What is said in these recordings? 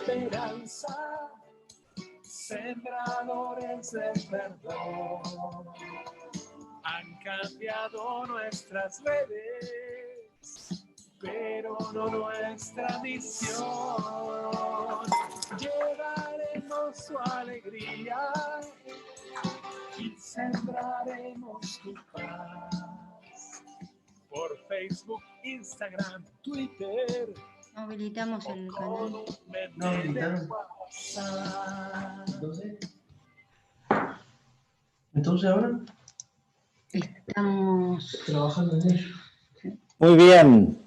esperanza, sembradores de perdón. Han cambiado nuestras redes, pero no nuestra misión. Llevaremos su alegría y sembraremos tu paz. Por Facebook, Instagram, Twitter. No habilitamos el canal. No habilitaron. Entonces ahora estamos trabajando en ello. Muy bien.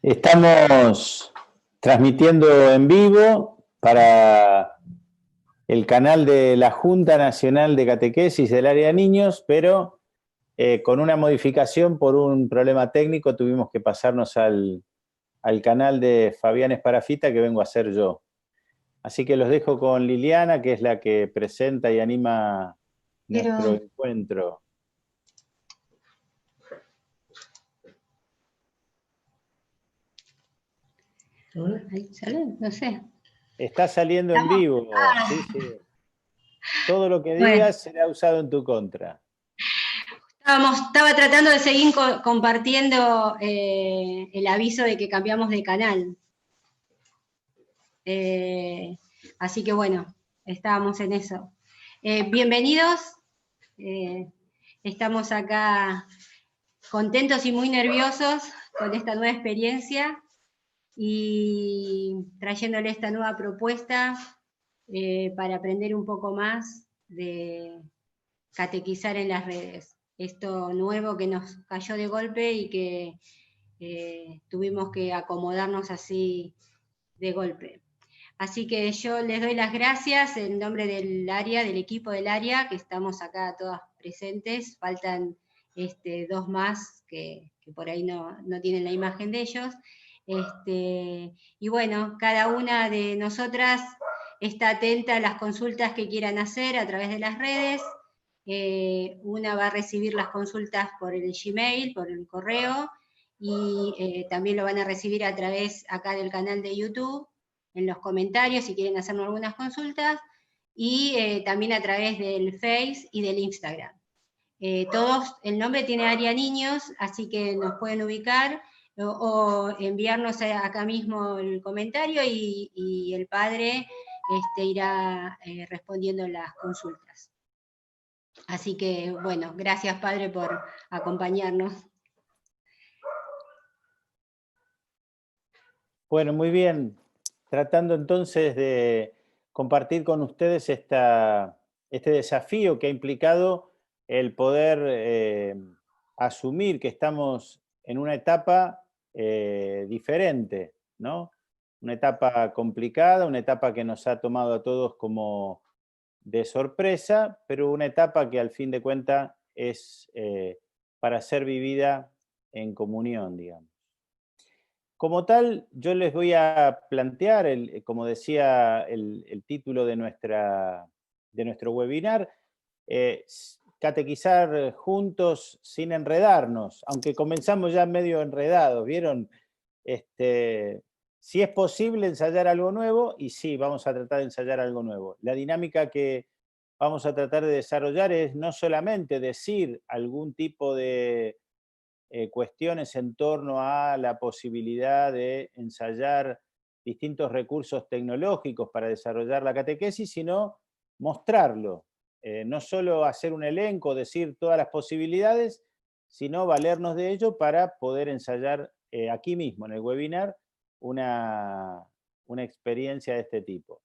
Estamos transmitiendo en vivo para el canal de la Junta Nacional de Catequesis del Área de Niños, pero con una modificación por un problema técnico tuvimos que pasarnos al canal de Fabián Esparafita, que vengo a hacer yo. Así que los dejo con Liliana, que es la que presenta y anima nuestro encuentro. Ahí sale, no sé. Está saliendo en vivo. Sí, sí. Todo lo que digas será usado en tu contra. Estaba tratando de seguir compartiendo el aviso de que cambiamos de canal. Así que bueno, estábamos en eso. Bienvenidos. Estamos acá contentos y muy nerviosos con esta nueva experiencia y trayéndole esta nueva propuesta para aprender un poco más de catequizar en las redes. Esto nuevo que nos cayó de golpe y que tuvimos que acomodarnos así de golpe. Así que yo les doy las gracias en nombre del área, del equipo del área, que estamos acá todas presentes. Faltan dos más que por ahí no tienen la imagen de ellos. Y bueno, cada una de nosotras está atenta a las consultas que quieran hacer a través de las redes. Una va a recibir las consultas por el Gmail, por el correo, y también lo van a recibir a través acá del canal de YouTube, en los comentarios si quieren hacernos algunas consultas, y también a través del Face y del Instagram. Todos, el nombre tiene Área Niños, así que nos pueden ubicar, o enviarnos acá mismo el comentario y el padre irá respondiendo las consultas. Así que, bueno, gracias padre por acompañarnos. Bueno, muy bien. Tratando entonces de compartir con ustedes este desafío que ha implicado el poder asumir que estamos en una etapa diferente, ¿no? Una etapa complicada, una etapa que nos ha tomado a todos como de sorpresa, pero una etapa que al fin de cuentas es para ser vivida en comunión, digamos. Como tal, yo les voy a plantear, como decía el título de nuestro webinar, catequizar juntos sin enredarnos, aunque comenzamos ya medio enredados, ¿vieron? Si es posible ensayar algo nuevo, y sí, vamos a tratar de ensayar algo nuevo. La dinámica que vamos a tratar de desarrollar es no solamente decir algún tipo de cuestiones en torno a la posibilidad de ensayar distintos recursos tecnológicos para desarrollar la catequesis, sino mostrarlo. No solo hacer un elenco, decir todas las posibilidades, sino valernos de ello para poder ensayar aquí mismo, en el webinar, una experiencia de este tipo.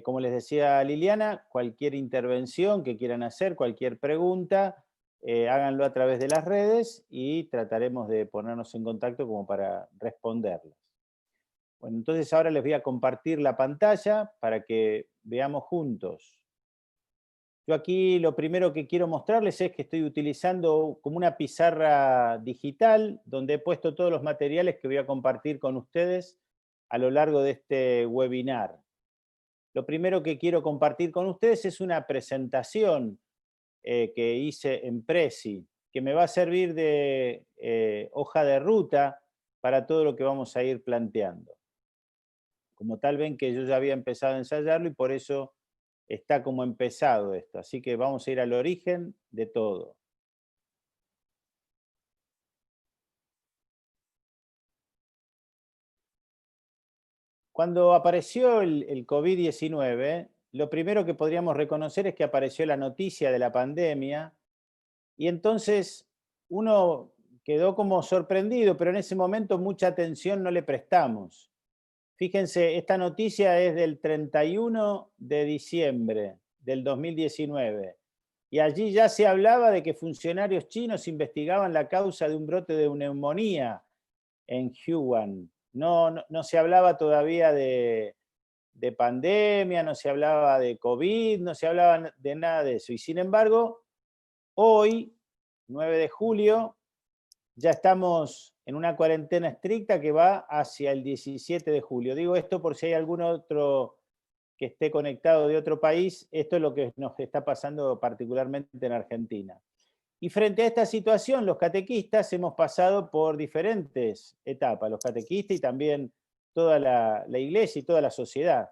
Como les decía Liliana, cualquier intervención que quieran hacer, cualquier pregunta, háganlo a través de las redes y trataremos de ponernos en contacto como para responderlas. Bueno, entonces ahora les voy a compartir la pantalla para que veamos juntos. Yo aquí lo primero que quiero mostrarles es que estoy utilizando como una pizarra digital donde he puesto todos los materiales que voy a compartir con ustedes a lo largo de este webinar. Lo primero que quiero compartir con ustedes es una presentación que hice en Prezi, que me va a servir de hoja de ruta para todo lo que vamos a ir planteando. como tal ven que yo ya había empezado a ensayarlo y por eso está como empezado esto. Así que vamos a ir al origen de todo. Cuando apareció el COVID-19, lo primero que podríamos reconocer es que apareció la noticia de la pandemia y entonces uno quedó como sorprendido, pero en ese momento mucha atención no le prestamos. Fíjense, esta noticia es del 31 de diciembre del 2019 y allí ya se hablaba de que funcionarios chinos investigaban la causa de un brote de neumonía en Wuhan. No se hablaba todavía de pandemia, no se hablaba de COVID, no se hablaba de nada de eso. Y sin embargo, hoy, 9 de julio, ya estamos en una cuarentena estricta que va hacia el 17 de julio. Digo esto por si hay algún otro que esté conectado de otro país, esto es lo que nos está pasando particularmente en Argentina. Y frente a esta situación, los catequistas hemos pasado por diferentes etapas, los catequistas y también toda la iglesia y toda la sociedad.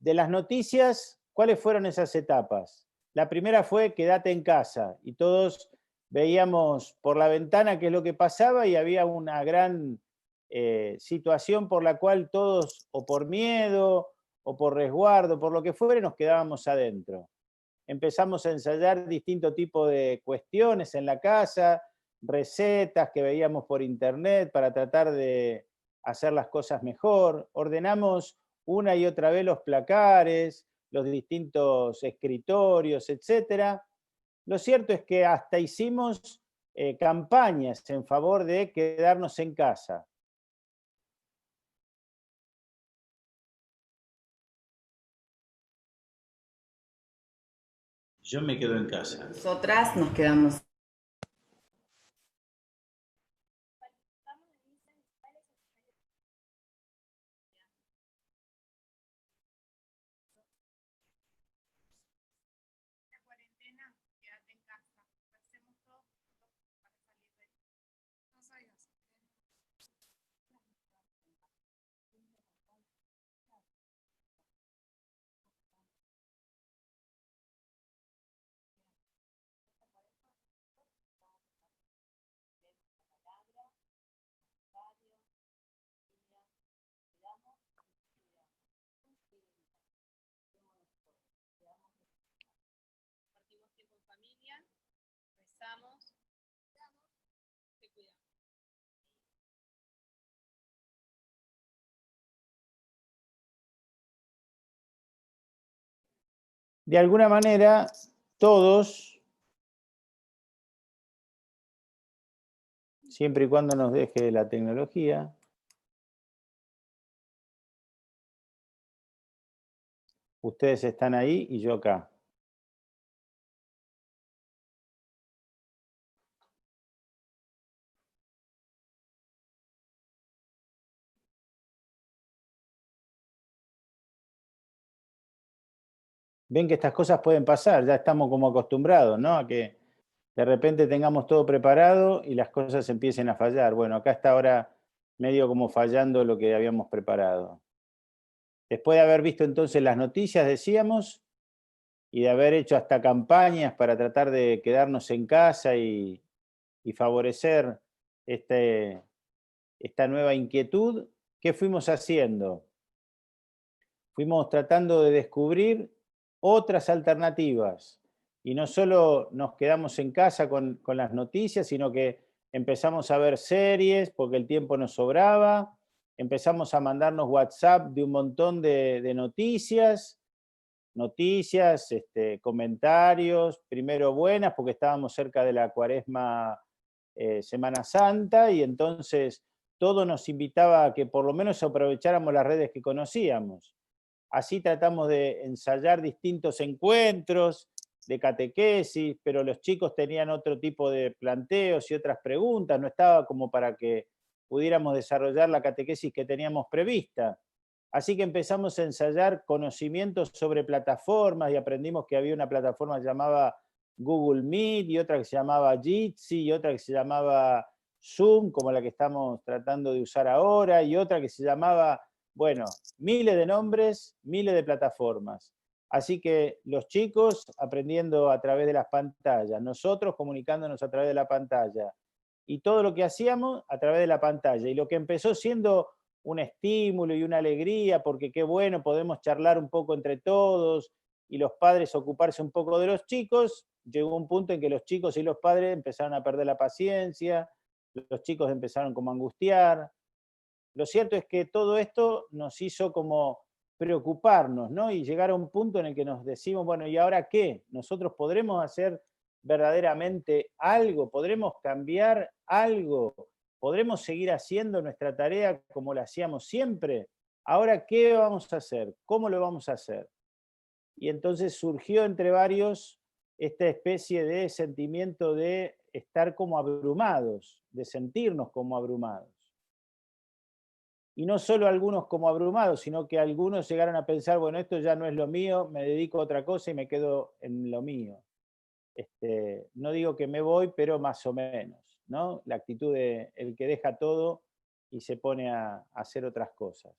De las noticias, ¿cuáles fueron esas etapas? La primera fue quédate en casa y todos veíamos por la ventana qué es lo que pasaba y había una gran situación por la cual todos, o por miedo, o por resguardo, por lo que fuera, nos quedábamos adentro. Empezamos a ensayar distintos tipos de cuestiones en la casa, recetas que veíamos por internet para tratar de hacer las cosas mejor. Ordenamos una y otra vez los placares, los distintos escritorios, etc. Lo cierto es que hasta hicimos campañas en favor de quedarnos en casa. Yo me quedo en casa. Nosotras nos quedamos. De alguna manera, todos, siempre y cuando nos deje la tecnología, ustedes están ahí y yo acá. Ven que estas cosas pueden pasar, ya estamos como acostumbrados, ¿no? A que de repente tengamos todo preparado y las cosas empiecen a fallar. Bueno, acá está ahora medio como fallando lo que habíamos preparado. Después de haber visto entonces las noticias, decíamos, y de haber hecho hasta campañas para tratar de quedarnos en casa y favorecer esta nueva inquietud, ¿qué fuimos haciendo? Fuimos tratando de descubrir otras alternativas. Y no solo nos quedamos en casa con las noticias, sino que empezamos a ver series porque el tiempo nos sobraba, empezamos a mandarnos WhatsApp de un montón de noticias, comentarios, primero buenas porque estábamos cerca de la Cuaresma, Semana Santa, y entonces todo nos invitaba a que por lo menos aprovecháramos las redes que conocíamos. Así tratamos de ensayar distintos encuentros de catequesis, pero los chicos tenían otro tipo de planteos y otras preguntas, no estaba como para que pudiéramos desarrollar la catequesis que teníamos prevista. Así que empezamos a ensayar conocimientos sobre plataformas y aprendimos que había una plataforma que se llamaba Google Meet y otra que se llamaba Jitsi y otra que se llamaba Zoom, como la que estamos tratando de usar ahora, y otra que se llamaba, bueno, miles de nombres, miles de plataformas. Así que los chicos aprendiendo a través de las pantallas, nosotros comunicándonos a través de la pantalla, y todo lo que hacíamos a través de la pantalla. Y lo que empezó siendo un estímulo y una alegría, porque qué bueno, podemos charlar un poco entre todos, y los padres ocuparse un poco de los chicos, llegó un punto en que los chicos y los padres empezaron a perder la paciencia, los chicos empezaron como a angustiar. Lo cierto es que todo esto nos hizo como preocuparnos, ¿no? Y llegar a un punto en el que nos decimos, bueno, ¿y ahora qué? ¿Nosotros podremos hacer verdaderamente algo? ¿Podremos cambiar algo? ¿Podremos seguir haciendo nuestra tarea como la hacíamos siempre? ¿Ahora qué vamos a hacer? ¿Cómo lo vamos a hacer? Y entonces surgió entre varios esta especie de sentimiento de estar como abrumados, de sentirnos como abrumados. Y no solo algunos como abrumados, sino que algunos llegaron a pensar, bueno, esto ya no es lo mío, me dedico a otra cosa y me quedo en lo mío. No digo que me voy, pero más o menos, ¿no? La actitud de el que deja todo y se pone a hacer otras cosas.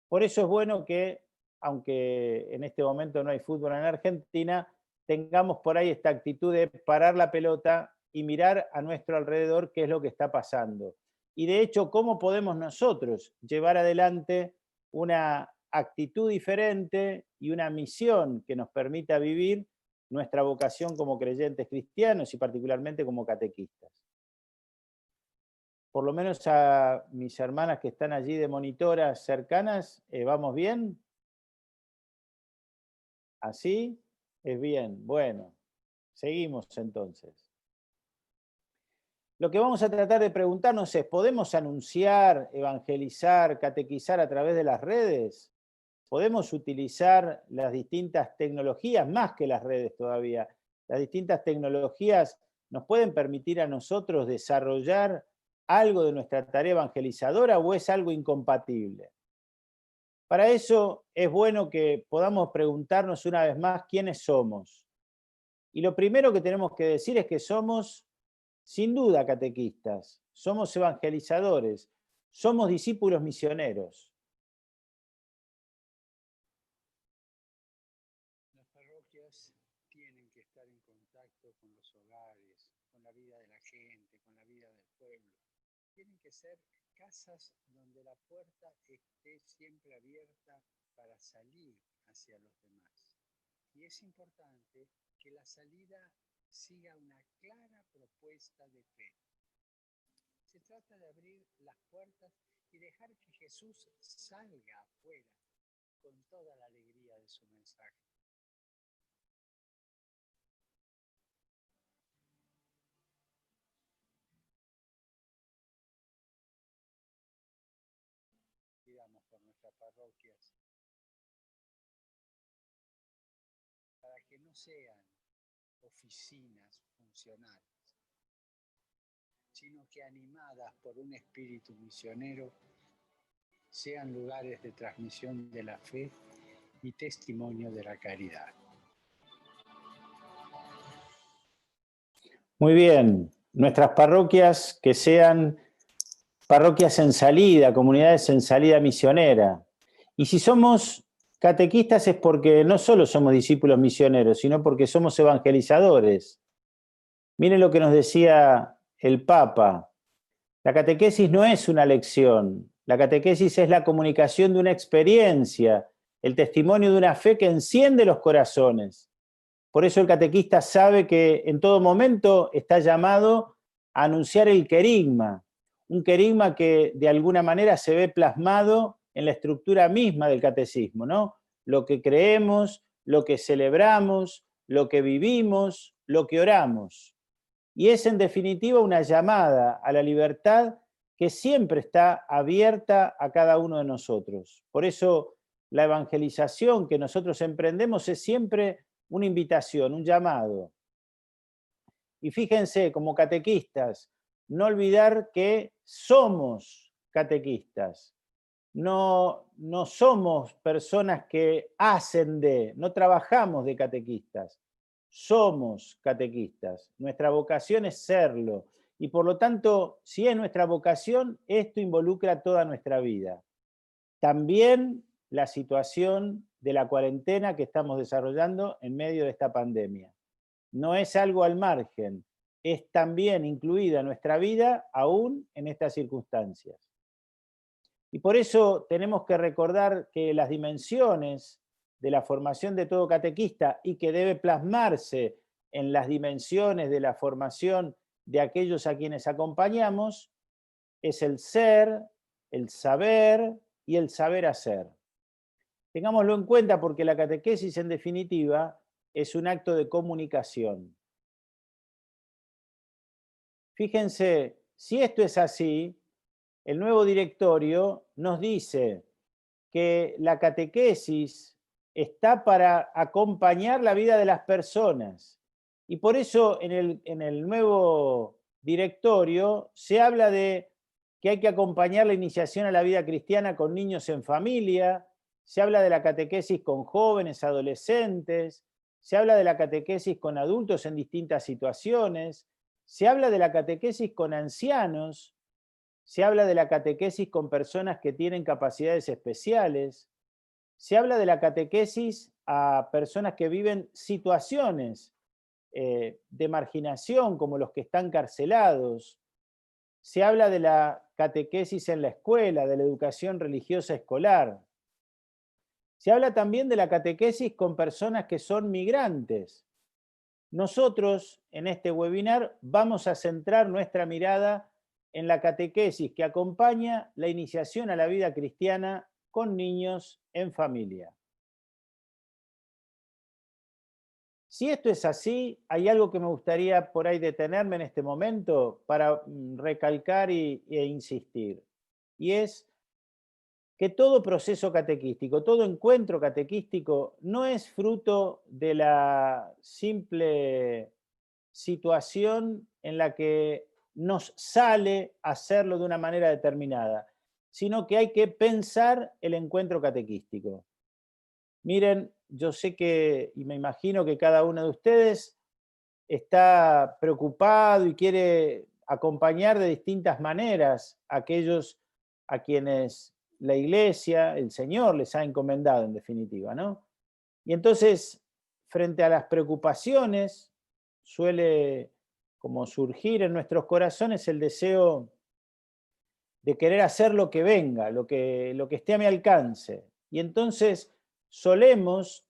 Por eso es bueno que, aunque en este momento no hay fútbol en Argentina, tengamos por ahí esta actitud de parar la pelota y mirar a nuestro alrededor qué es lo que está pasando. Y de hecho, ¿cómo podemos nosotros llevar adelante una actitud diferente y una misión que nos permita vivir nuestra vocación como creyentes cristianos y particularmente como catequistas? Por lo menos a mis hermanas que están allí de monitoras cercanas, ¿vamos bien? ¿Así? Es bien. Bueno, seguimos entonces. Lo que vamos a tratar de preguntarnos es, ¿podemos anunciar, evangelizar, catequizar a través de las redes? ¿Podemos utilizar las distintas tecnologías, más que las redes todavía? Las distintas tecnologías nos pueden permitir a nosotros desarrollar algo de nuestra tarea evangelizadora o es algo incompatible. Para eso es bueno que podamos preguntarnos una vez más quiénes somos. Y lo primero que tenemos que decir es que somos, sin duda, catequistas, somos evangelizadores, somos discípulos misioneros. Las parroquias tienen que estar en contacto con los hogares, con la vida de la gente, con la vida del pueblo. Tienen que ser casas donde la puerta esté siempre abierta para salir hacia los demás. Y es importante que la salida siga una clara propuesta de fe. Se trata de abrir las puertas y dejar que Jesús salga afuera con toda la alegría de su mensaje. Pidamos por nuestras parroquias para que no sean oficinas funcionales, sino que animadas por un espíritu misionero sean lugares de transmisión de la fe y testimonio de la caridad. Muy bien, nuestras parroquias que sean parroquias en salida, comunidades en salida misionera. Y si somos catequistas es porque no solo somos discípulos misioneros, sino porque somos evangelizadores. Miren lo que nos decía el Papa. La catequesis no es una lección, la catequesis es la comunicación de una experiencia, el testimonio de una fe que enciende los corazones. Por eso el catequista sabe que en todo momento está llamado a anunciar el querigma, un querigma que de alguna manera se ve plasmado en la estructura misma del catecismo, ¿no? Lo que creemos, lo que celebramos, lo que vivimos, lo que oramos. Y es en definitiva una llamada a la libertad que siempre está abierta a cada uno de nosotros. Por eso la evangelización que nosotros emprendemos es siempre una invitación, un llamado. Y fíjense, como catequistas, no olvidar que somos catequistas. No somos personas que hacen no trabajamos de catequistas. Somos catequistas. Nuestra vocación es serlo. Y por lo tanto, si es nuestra vocación, esto involucra toda nuestra vida. También la situación de la cuarentena que estamos desarrollando en medio de esta pandemia. No es algo al margen, es también incluida en nuestra vida aún en estas circunstancias. Y por eso tenemos que recordar que las dimensiones de la formación de todo catequista y que debe plasmarse en las dimensiones de la formación de aquellos a quienes acompañamos es el ser, el saber y el saber hacer. Tengámoslo en cuenta porque la catequesis, en definitiva, es un acto de comunicación. Fíjense, si esto es así, el nuevo directorio nos dice que la catequesis está para acompañar la vida de las personas. Y por eso en el nuevo directorio se habla de que hay que acompañar la iniciación a la vida cristiana con niños en familia, se habla de la catequesis con jóvenes, adolescentes, se habla de la catequesis con adultos en distintas situaciones, se habla de la catequesis con ancianos, se habla de la catequesis con personas que tienen capacidades especiales, se habla de la catequesis a personas que viven situaciones de marginación, como los que están carcelados. Se habla de la catequesis en la escuela, de la educación religiosa escolar. Se habla también de la catequesis con personas que son migrantes. Nosotros, en este webinar, vamos a centrar nuestra mirada en la catequesis que acompaña la iniciación a la vida cristiana con niños en familia. Si esto es así, hay algo que me gustaría por ahí detenerme en este momento para recalcar e insistir. Y es que todo proceso catequístico, todo encuentro catequístico no es fruto de la simple situación en la que nos sale hacerlo de una manera determinada, sino que hay que pensar el encuentro catequístico. Miren, yo sé que, y me imagino que cada uno de ustedes está preocupado y quiere acompañar de distintas maneras a aquellos a quienes la Iglesia, el Señor les ha encomendado en definitiva, ¿no? Y entonces, frente a las preocupaciones, suele como surgir en nuestros corazones el deseo de querer hacer lo que venga, lo que esté a mi alcance. Y entonces solemos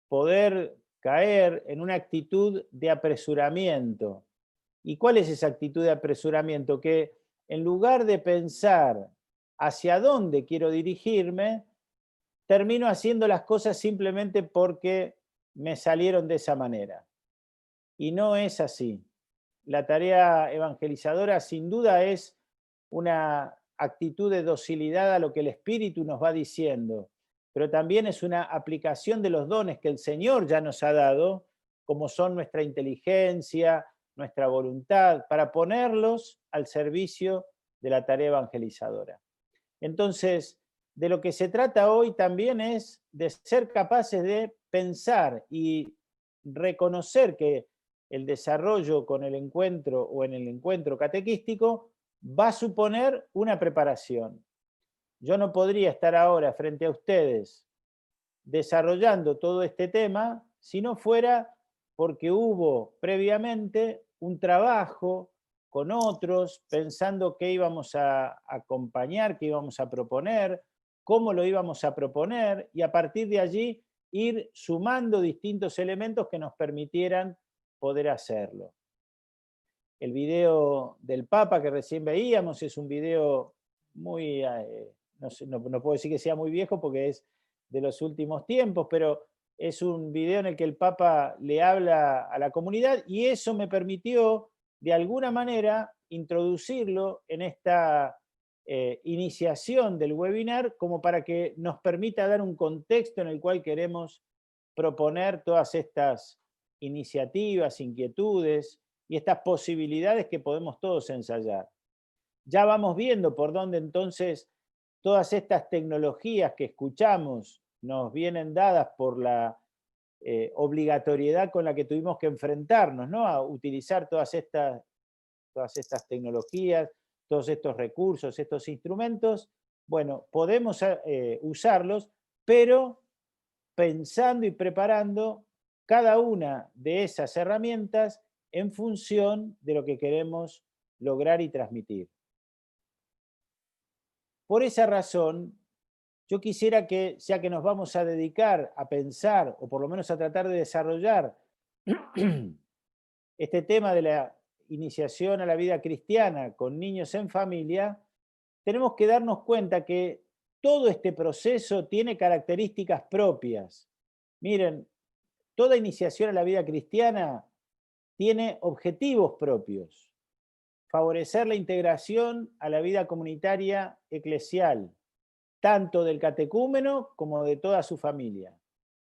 poder caer en una actitud de apresuramiento. ¿Y cuál es esa actitud de apresuramiento? Que en lugar de pensar hacia dónde quiero dirigirme, termino haciendo las cosas simplemente porque me salieron de esa manera. Y no es así. La tarea evangelizadora sin duda es una actitud de docilidad a lo que el Espíritu nos va diciendo, pero también es una aplicación de los dones que el Señor ya nos ha dado, como son nuestra inteligencia, nuestra voluntad, para ponerlos al servicio de la tarea evangelizadora. Entonces, de lo que se trata hoy también es de ser capaces de pensar y reconocer que el desarrollo con el encuentro o en el encuentro catequístico va a suponer una preparación. Yo no podría estar ahora frente a ustedes desarrollando todo este tema si no fuera porque hubo previamente un trabajo con otros, pensando qué íbamos a acompañar, qué íbamos a proponer, cómo lo íbamos a proponer, y a partir de allí ir sumando distintos elementos que nos permitieran poder hacerlo. El video del Papa que recién veíamos es un video muy, no puedo decir que sea muy viejo porque es de los últimos tiempos, pero es un video en el que el Papa le habla a la comunidad y eso me permitió de alguna manera introducirlo en esta iniciación del webinar como para que nos permita dar un contexto en el cual queremos proponer todas estas iniciativas, inquietudes y estas posibilidades que podemos todos ensayar. Ya vamos viendo por dónde entonces todas estas tecnologías que escuchamos nos vienen dadas por la obligatoriedad con la que tuvimos que enfrentarnos, ¿no? A utilizar todas estas tecnologías, todos estos recursos, estos instrumentos. Bueno, podemos usarlos, pero pensando y preparando cada una de esas herramientas en función de lo que queremos lograr y transmitir. Por esa razón, yo quisiera que, ya que nos vamos a dedicar a pensar, o por lo menos a tratar de desarrollar este tema de la iniciación a la vida cristiana con niños en familia, tenemos que darnos cuenta que todo este proceso tiene características propias. Miren, toda iniciación a la vida cristiana tiene objetivos propios. Favorecer la integración a la vida comunitaria eclesial, tanto del catecúmeno como de toda su familia.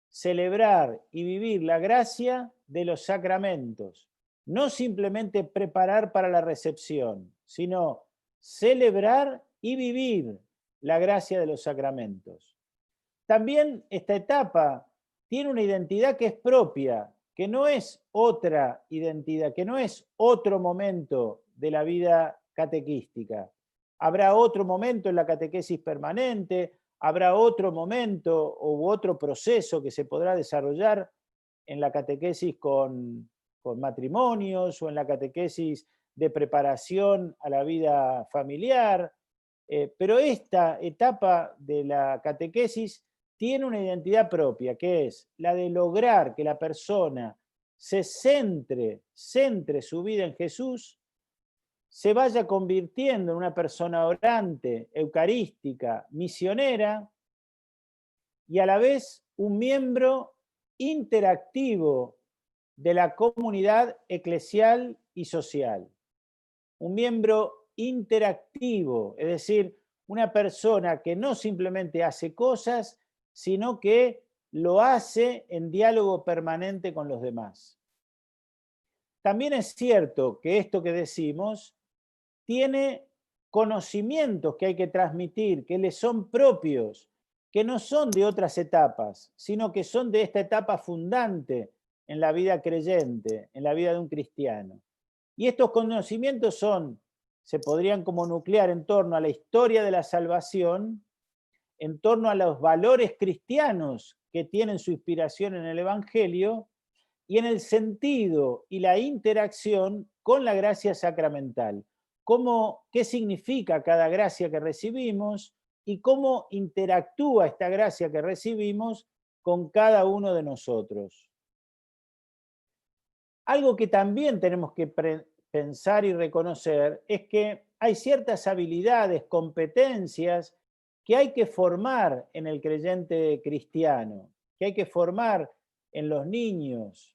Celebrar y vivir la gracia de los sacramentos. No simplemente preparar para la recepción, sino celebrar y vivir la gracia de los sacramentos. También esta etapa tiene una identidad que es propia, que no es otra identidad, que no es otro momento de la vida catequística. Habrá otro momento en la catequesis permanente, habrá otro momento u otro proceso que se podrá desarrollar en la catequesis con matrimonios o en la catequesis de preparación a la vida familiar, pero esta etapa de la catequesis tiene una identidad propia, que es la de lograr que la persona se centre su vida en Jesús, se vaya convirtiendo en una persona orante, eucarística, misionera, y a la vez un miembro interactivo de la comunidad eclesial y social. Un miembro interactivo, es decir, una persona que no simplemente hace cosas, sino que lo hace en diálogo permanente con los demás. También es cierto que esto que decimos tiene conocimientos que hay que transmitir, que le son propios, que no son de otras etapas, sino que son de esta etapa fundante en la vida creyente, en la vida de un cristiano. Y estos conocimientos se podrían como nuclear en torno a la historia de la salvación, en torno a los valores cristianos que tienen su inspiración en el Evangelio y en el sentido y la interacción con la gracia sacramental. ¿Qué significa cada gracia que recibimos y cómo interactúa esta gracia que recibimos con cada uno de nosotros? Algo que también tenemos que pensar y reconocer es que hay ciertas habilidades, competencias que hay que formar en el creyente cristiano, que hay que formar en los niños.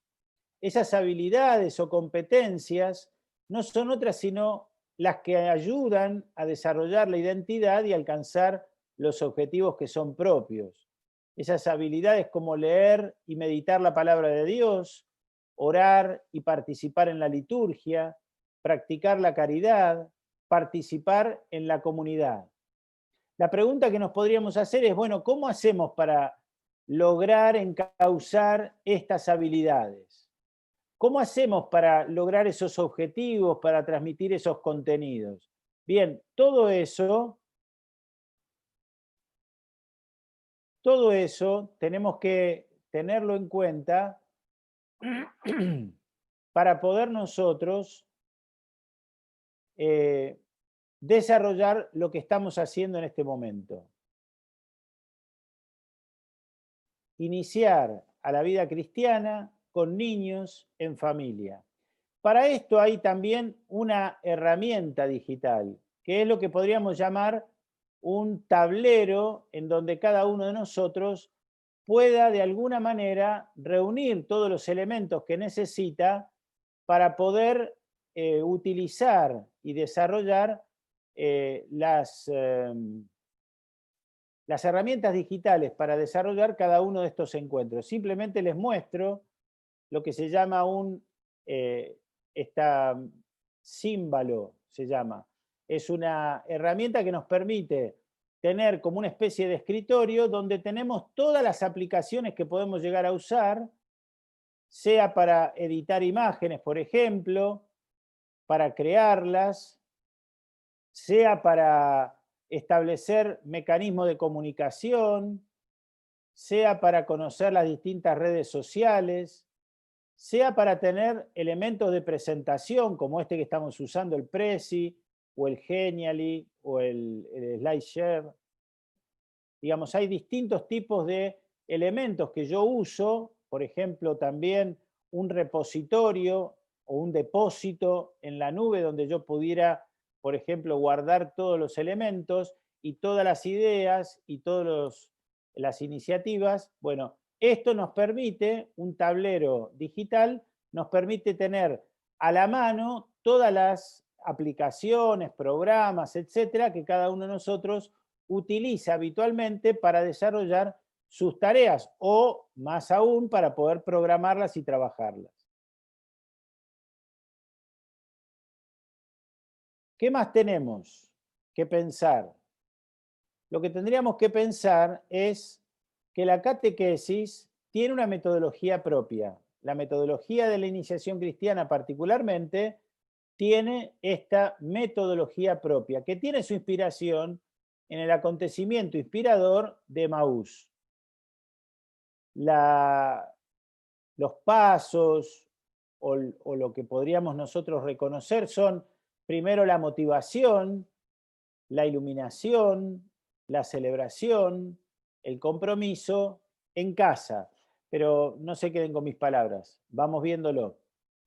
Esas habilidades o competencias no son otras sino las que ayudan a desarrollar la identidad y alcanzar los objetivos que son propios. Esas habilidades como leer y meditar la palabra de Dios, orar y participar en la liturgia, practicar la caridad, participar en la comunidad. La pregunta que nos podríamos hacer es, bueno, ¿cómo hacemos para lograr encauzar estas habilidades? ¿Cómo hacemos para lograr esos objetivos, para transmitir esos contenidos? Bien, todo eso tenemos que tenerlo en cuenta para poder nosotros desarrollar lo que estamos haciendo en este momento. Iniciar a la vida cristiana con niños en familia. Para esto hay también una herramienta digital, que es lo que podríamos llamar un tablero en donde cada uno de nosotros pueda de alguna manera reunir todos los elementos que necesita para poder utilizar y desarrollar las herramientas digitales para desarrollar cada uno de estos encuentros. Simplemente les muestro lo que se llama címbalo, se llama. Es una herramienta que nos permite tener como una especie de escritorio donde tenemos todas las aplicaciones que podemos llegar a usar, sea para editar imágenes, por ejemplo, para crearlas, sea para establecer mecanismos de comunicación, sea para conocer las distintas redes sociales, sea para tener elementos de presentación como este que estamos usando, el Prezi, o el Genially, o el SlideShare. Digamos, hay distintos tipos de elementos que yo uso, por ejemplo, también un repositorio o un depósito en la nube donde yo pudiera, por ejemplo, guardar todos los elementos y todas las ideas y todas las iniciativas. Bueno, esto nos permite, un tablero digital, nos permite tener a la mano todas las aplicaciones, programas, etcétera, que cada uno de nosotros utiliza habitualmente para desarrollar sus tareas o, más aún, para poder programarlas y trabajarlas. ¿Qué más tenemos que pensar? Lo que tendríamos que pensar es que la catequesis tiene una metodología propia. La metodología de la iniciación cristiana particularmente tiene esta metodología propia, que tiene su inspiración en el acontecimiento inspirador de Emaús. Los pasos o lo que podríamos nosotros reconocer son primero la motivación, la iluminación, la celebración, el compromiso en casa. Pero no se queden con mis palabras, vamos viéndolo.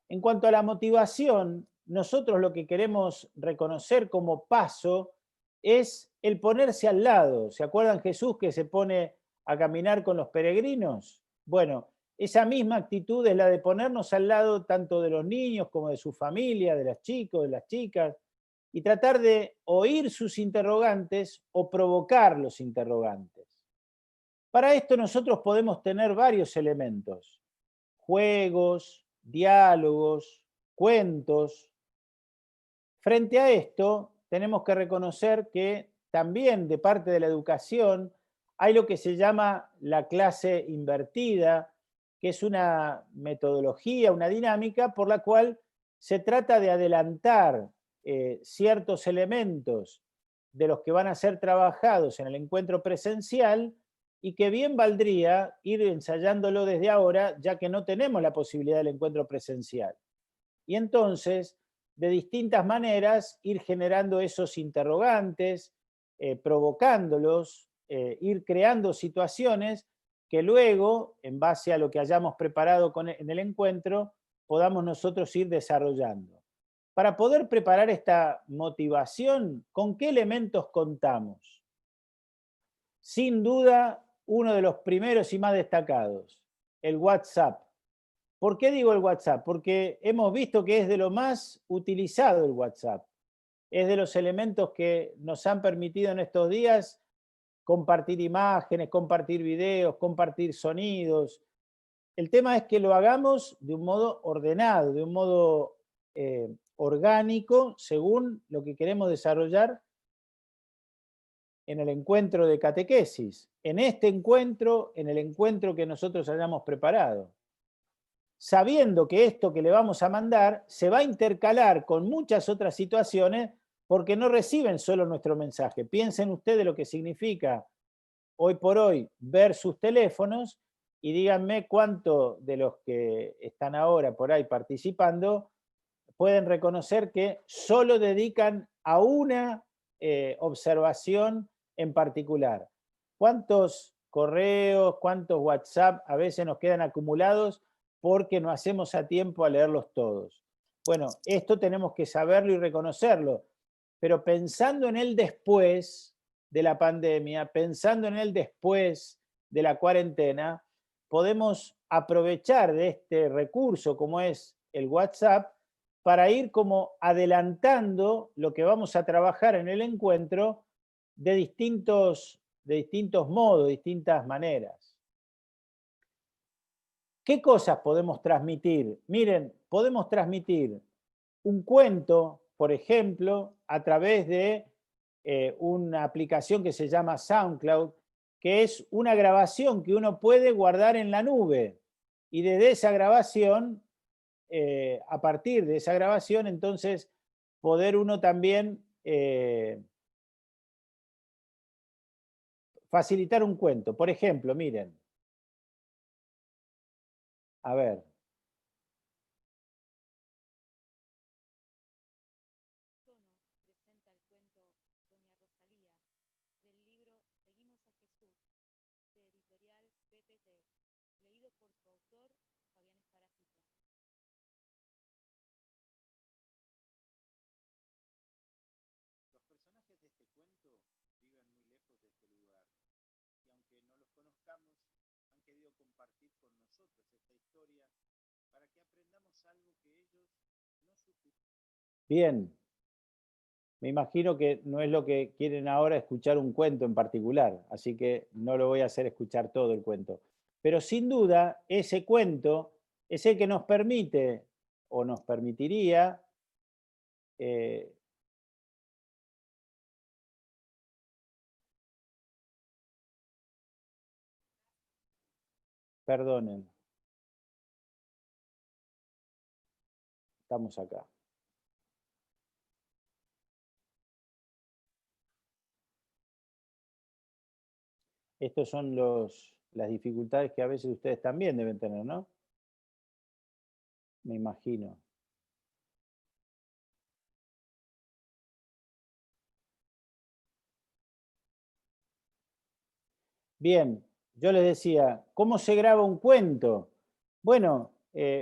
En cuanto a la motivación, nosotros lo que queremos reconocer como paso es el ponerse al lado. ¿Se acuerdan Jesús que se pone a caminar con los peregrinos? Bueno, esa misma actitud es la de ponernos al lado tanto de los niños como de su familia, de los chicos, de las chicas, y tratar de oír sus interrogantes o provocar los interrogantes. Para esto nosotros podemos tener varios elementos: juegos, diálogos, cuentos. Frente a esto, tenemos que reconocer que también de parte de la educación hay lo que se llama la clase invertida, que es una metodología, una dinámica por la cual se trata de adelantar ciertos elementos de los que van a ser trabajados en el encuentro presencial y que bien valdría ir ensayándolo desde ahora, ya que no tenemos la posibilidad del encuentro presencial. Y entonces, de distintas maneras, ir generando esos interrogantes, provocándolos, ir creando situaciones que luego, en base a lo que hayamos preparado en el encuentro, podamos nosotros ir desarrollando. Para poder preparar esta motivación, ¿con qué elementos contamos? Sin duda, uno de los primeros y más destacados, el WhatsApp. ¿Por qué digo el WhatsApp? Porque hemos visto que es de lo más utilizado el WhatsApp. Es de los elementos que nos han permitido en estos días compartir imágenes, compartir videos, compartir sonidos. El tema es que lo hagamos de un modo ordenado, de un modo orgánico, según lo que queremos desarrollar en el encuentro de catequesis, en este encuentro, en el encuentro que nosotros hayamos preparado, sabiendo que esto que le vamos a mandar se va a intercalar con muchas otras situaciones porque no reciben solo nuestro mensaje. Piensen ustedes lo que significa hoy por hoy ver sus teléfonos y díganme cuánto de los que están ahora por ahí participando pueden reconocer que solo dedican a una observación en particular. ¿Cuántos correos, cuántos WhatsApp a veces nos quedan acumulados porque no hacemos a tiempo a leerlos todos? Bueno, esto tenemos que saberlo y reconocerlo, pero pensando en el después de la pandemia, pensando en el después de la cuarentena, podemos aprovechar de este recurso como es el WhatsApp para ir como adelantando lo que vamos a trabajar en el encuentro de distintos modos, distintas maneras. ¿Qué cosas podemos transmitir? Miren, podemos transmitir un cuento, por ejemplo, a través de una aplicación que se llama SoundCloud, que es una grabación que uno puede guardar en la nube. Y desde esa grabación, a partir de esa grabación, entonces, poder uno también facilitar un cuento. Por ejemplo, miren, A ver. Bien, me imagino que no es lo que quieren ahora escuchar un cuento en particular, así que no lo voy a hacer escuchar todo el cuento. Pero sin duda, ese cuento es el que nos permite o nos permitiría perdonen, estamos acá. Estos son las dificultades que a veces ustedes también deben tener, ¿no? Me imagino. Bien, yo les decía, ¿cómo se graba un cuento? Bueno,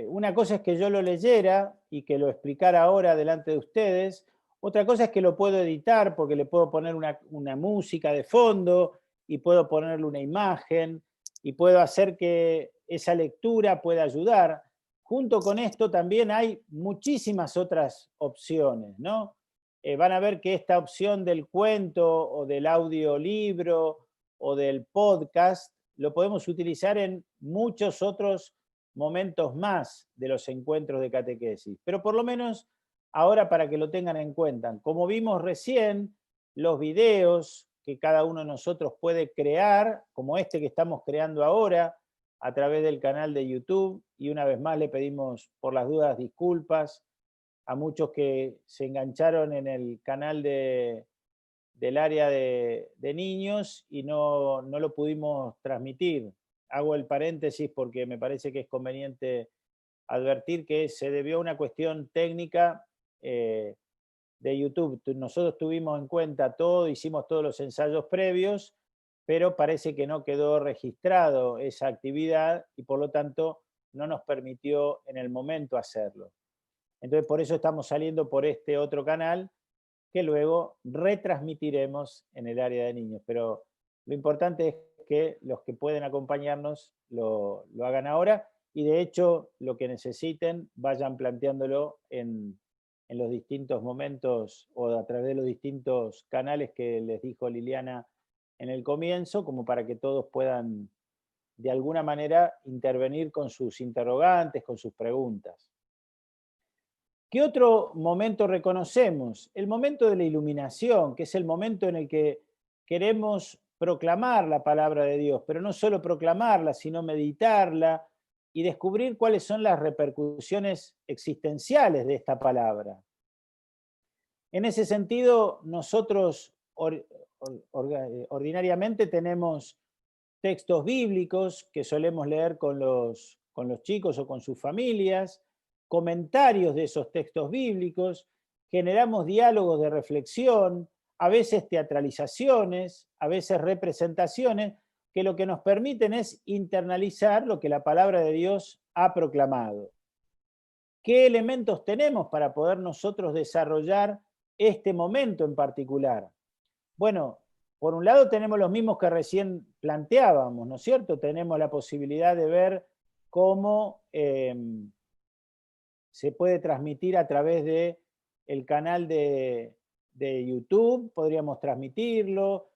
una cosa es que yo lo leyera y que lo explicara ahora delante de ustedes. Otra cosa es que lo puedo editar porque le puedo poner una música de fondo y puedo ponerle una imagen y puedo hacer que esa lectura pueda ayudar. Junto con esto también hay muchísimas otras opciones, ¿no? Van a ver que esta opción del cuento o del audiolibro o del podcast lo podemos utilizar en muchos otros momentos más de los encuentros de catequesis. Pero por lo menos ahora para que lo tengan en cuenta. Como vimos recién, los videos que cada uno de nosotros puede crear, como este que estamos creando ahora, a través del canal de YouTube, y una vez más le pedimos por las dudas disculpas a muchos que se engancharon en el canal del área de niños y no lo pudimos transmitir. Hago el paréntesis porque me parece que es conveniente advertir que se debió a una cuestión técnica de YouTube. Nosotros tuvimos en cuenta todo, hicimos todos los ensayos previos, pero parece que no quedó registrado esa actividad y por lo tanto no nos permitió en el momento hacerlo. Entonces por eso estamos saliendo por este otro canal que luego retransmitiremos en el área de niños. Pero lo importante es que los que pueden acompañarnos lo hagan ahora y de hecho lo que necesiten vayan planteándolo en los distintos momentos o a través de los distintos canales que les dijo Liliana en el comienzo, como para que todos puedan de alguna manera intervenir con sus interrogantes, con sus preguntas. ¿Qué otro momento reconocemos? El momento de la iluminación, que es el momento en el que queremos proclamar la palabra de Dios, pero no solo proclamarla, sino meditarla y descubrir cuáles son las repercusiones existenciales de esta palabra. En ese sentido, nosotros ordinariamente tenemos textos bíblicos que solemos leer con los chicos o con sus familias, comentarios de esos textos bíblicos, generamos diálogos de reflexión, a veces teatralizaciones, a veces representaciones, que lo que nos permiten es internalizar lo que la palabra de Dios ha proclamado. ¿Qué elementos tenemos para poder nosotros desarrollar este momento en particular? Bueno, por un lado tenemos los mismos que recién planteábamos, ¿no es cierto? Tenemos la posibilidad de ver cómo se puede transmitir a través del canal de YouTube, podríamos transmitirlo,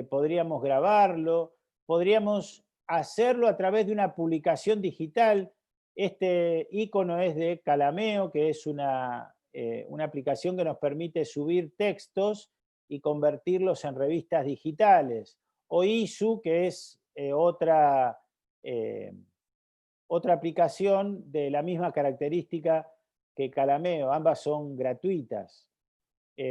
podríamos grabarlo, podríamos hacerlo a través de una publicación digital. Este icono es de Calameo, que es una aplicación que nos permite subir textos y convertirlos en revistas digitales. O ISU, que es otra aplicación de la misma característica que Calameo. Ambas son gratuitas. A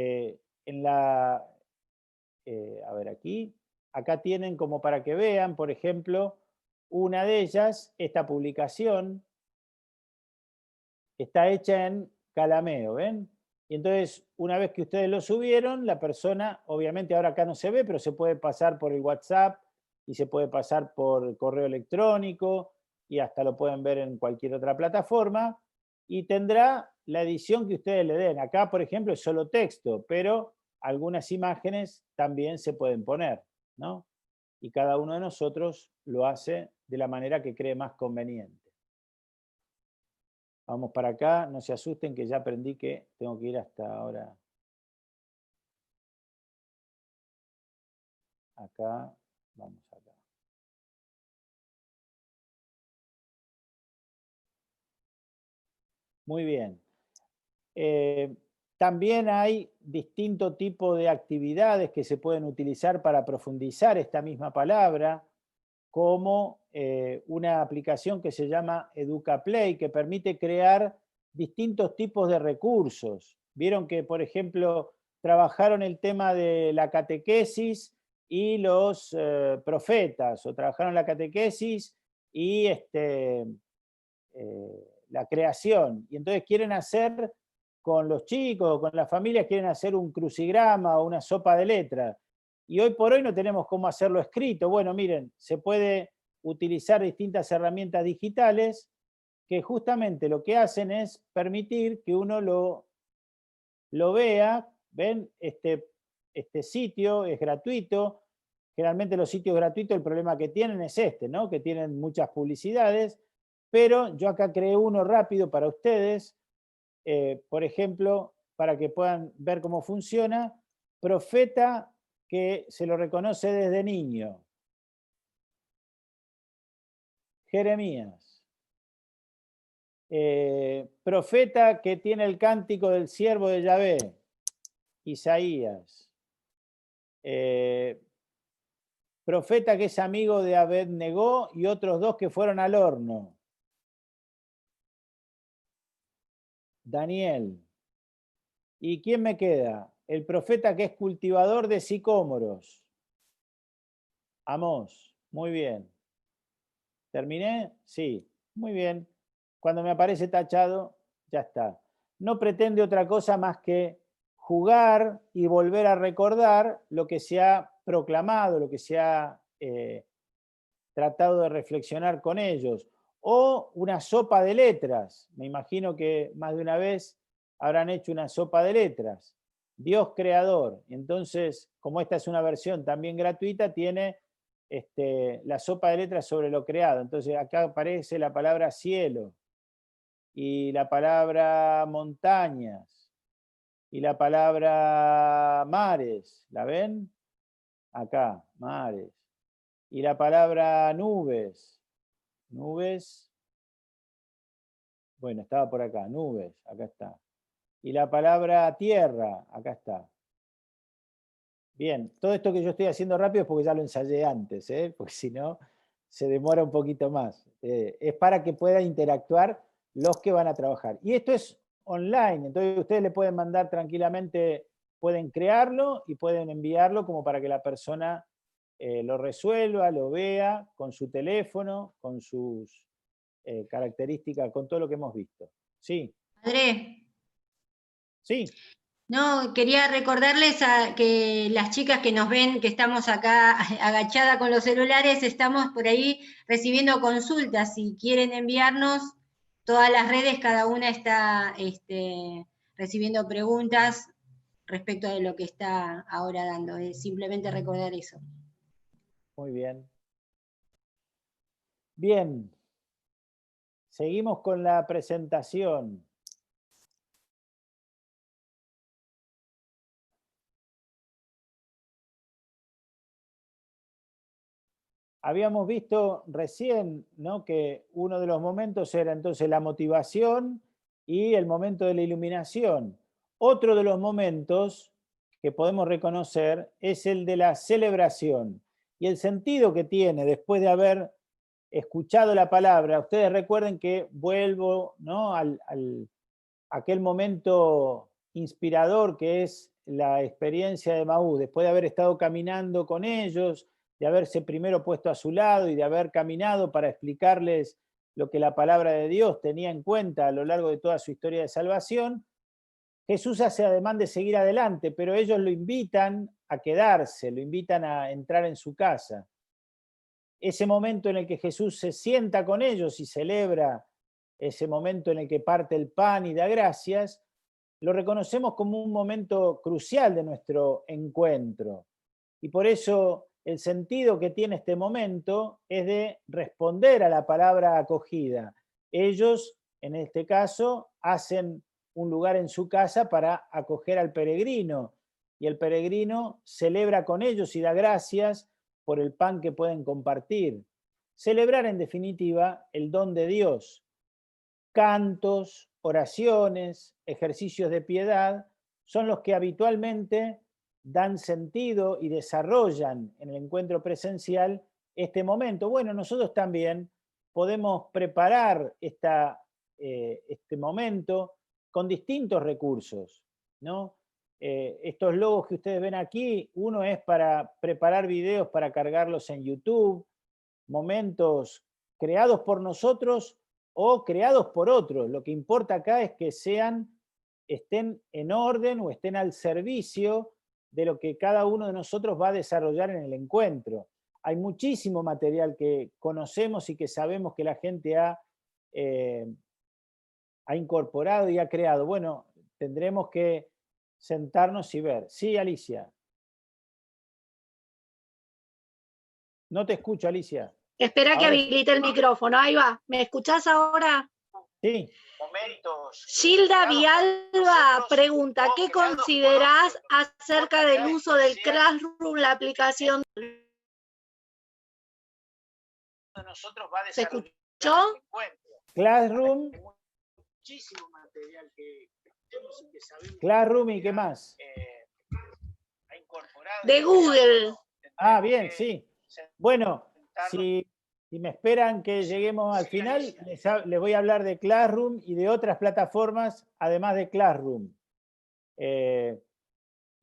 ver aquí. Acá tienen como para que vean, por ejemplo, una de ellas, esta publicación, está hecha en Calameo, ¿ven? Y entonces, una vez que ustedes lo subieron, la persona, obviamente ahora acá no se ve, pero se puede pasar por el WhatsApp y se puede pasar por correo electrónico y hasta lo pueden ver en cualquier otra plataforma y tendrá la edición que ustedes le den. Acá, por ejemplo, es solo texto, pero algunas imágenes también se pueden poner, ¿no? Y cada uno de nosotros lo hace de la manera que cree más conveniente. Vamos para acá, no se asusten que ya aprendí que tengo que ir hasta ahora. Acá, vamos acá. Muy bien. También hay distinto tipo de actividades que se pueden utilizar para profundizar esta misma palabra, como una aplicación que se llama EducaPlay, que permite crear distintos tipos de recursos. Vieron que, por ejemplo, trabajaron el tema de la catequesis y los profetas, o trabajaron la catequesis y la creación. Y entonces quieren hacer con los chicos o con las familias, quieren hacer un crucigrama o una sopa de letras. Y hoy por hoy no tenemos cómo hacerlo escrito. Bueno, miren, se puede utilizar distintas herramientas digitales que justamente lo que hacen es permitir que uno lo vea. ¿Ven? Este sitio es gratuito. Generalmente los sitios gratuitos el problema que tienen es ¿no? Que tienen muchas publicidades, pero yo acá creé uno rápido para ustedes, por ejemplo, para que puedan ver cómo funciona. Profeta que se lo reconoce desde niño. Jeremías. Profeta que tiene el cántico del siervo de Yahvé. Isaías. Profeta que es amigo de Abed-Negó y otros dos que fueron al horno. Daniel. ¿Y quién me queda? El profeta que es cultivador de sicómoros. Amós. Muy bien. ¿Terminé? Sí. Muy bien. Cuando me aparece tachado, ya está. No pretende otra cosa más que jugar y volver a recordar lo que se ha proclamado, lo que se ha tratado de reflexionar con ellos. O una sopa de letras. Me imagino que más de una vez habrán hecho una sopa de letras. Dios creador. Entonces, como esta es una versión también gratuita, tiene la sopa de letras sobre lo creado. Entonces acá aparece la palabra cielo y la palabra montañas y la palabra mares. ¿La ven? Acá, mares. Y la palabra nubes. Nubes. Bueno, estaba por acá. Nubes. Acá está. Y la palabra tierra. Acá está. Bien, todo esto que yo estoy haciendo rápido es porque ya lo ensayé antes, porque si no, se demora un poquito más. Es para que puedan interactuar los que van a trabajar. Y esto es online, entonces ustedes le pueden mandar tranquilamente, pueden crearlo y pueden enviarlo como para que la persona lo resuelva, lo vea con su teléfono, con sus características, con todo lo que hemos visto. Sí. Padre. Sí. No, quería recordarles que las chicas que nos ven, que estamos acá agachadas con los celulares, estamos por ahí recibiendo consultas. Si quieren enviarnos todas las redes, cada una está recibiendo preguntas respecto de lo que está ahora dando. Es simplemente recordar eso. Muy bien. Bien. Seguimos con la presentación. Habíamos visto recién, ¿no?, que uno de los momentos era entonces la motivación y el momento de la iluminación. Otro de los momentos que podemos reconocer es el de la celebración. Y el sentido que tiene después de haber escuchado la palabra, ustedes recuerden que vuelvo, ¿no?, aquel momento inspirador que es la experiencia de Maús, después de haber estado caminando con ellos, de haberse primero puesto a su lado y de haber caminado para explicarles lo que la palabra de Dios tenía en cuenta a lo largo de toda su historia de salvación, Jesús hace ademán de seguir adelante, pero ellos lo invitan a quedarse, lo invitan a entrar en su casa. Ese momento en el que Jesús se sienta con ellos y celebra ese momento en el que parte el pan y da gracias, lo reconocemos como un momento crucial de nuestro encuentro. Y por eso el sentido que tiene este momento es de responder a la palabra acogida. Ellos, en este caso, hacen un lugar en su casa para acoger al peregrino, y el peregrino celebra con ellos y da gracias por el pan que pueden compartir. Celebrar, en definitiva, el don de Dios. Cantos, oraciones, ejercicios de piedad son los que habitualmente dan sentido y desarrollan en el encuentro presencial este momento. Bueno, nosotros también podemos preparar este momento con distintos recursos, ¿no? Estos logos que ustedes ven aquí, uno es para preparar videos para cargarlos en YouTube, momentos creados por nosotros o creados por otros. Lo que importa acá es que estén en orden o estén al servicio de lo que cada uno de nosotros va a desarrollar en el encuentro. Hay muchísimo material que conocemos y que sabemos que la gente ha incorporado y ha creado. Bueno, tendremos que sentarnos y ver. Sí, Alicia. No te escucho, Alicia. Espera que Ahora habilite el micrófono. Ahí va. ¿Me escuchás ahora? sí. Gilda Vialba pregunta, ¿qué considerás acerca del uso del Classroom, la aplicación? ¿Se escuchó? Classroom. Classroom y qué más. De Google. Ah, bien, sí. Bueno, si me esperan que lleguemos al final, les voy a hablar de Classroom y de otras plataformas, además de Classroom.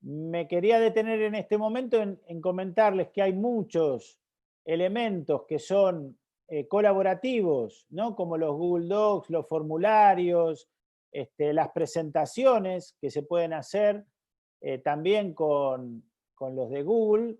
Me quería detener en este momento en comentarles que hay muchos elementos que son colaborativos, ¿no? Como los Google Docs, los formularios, las presentaciones que se pueden hacer también con los de Google,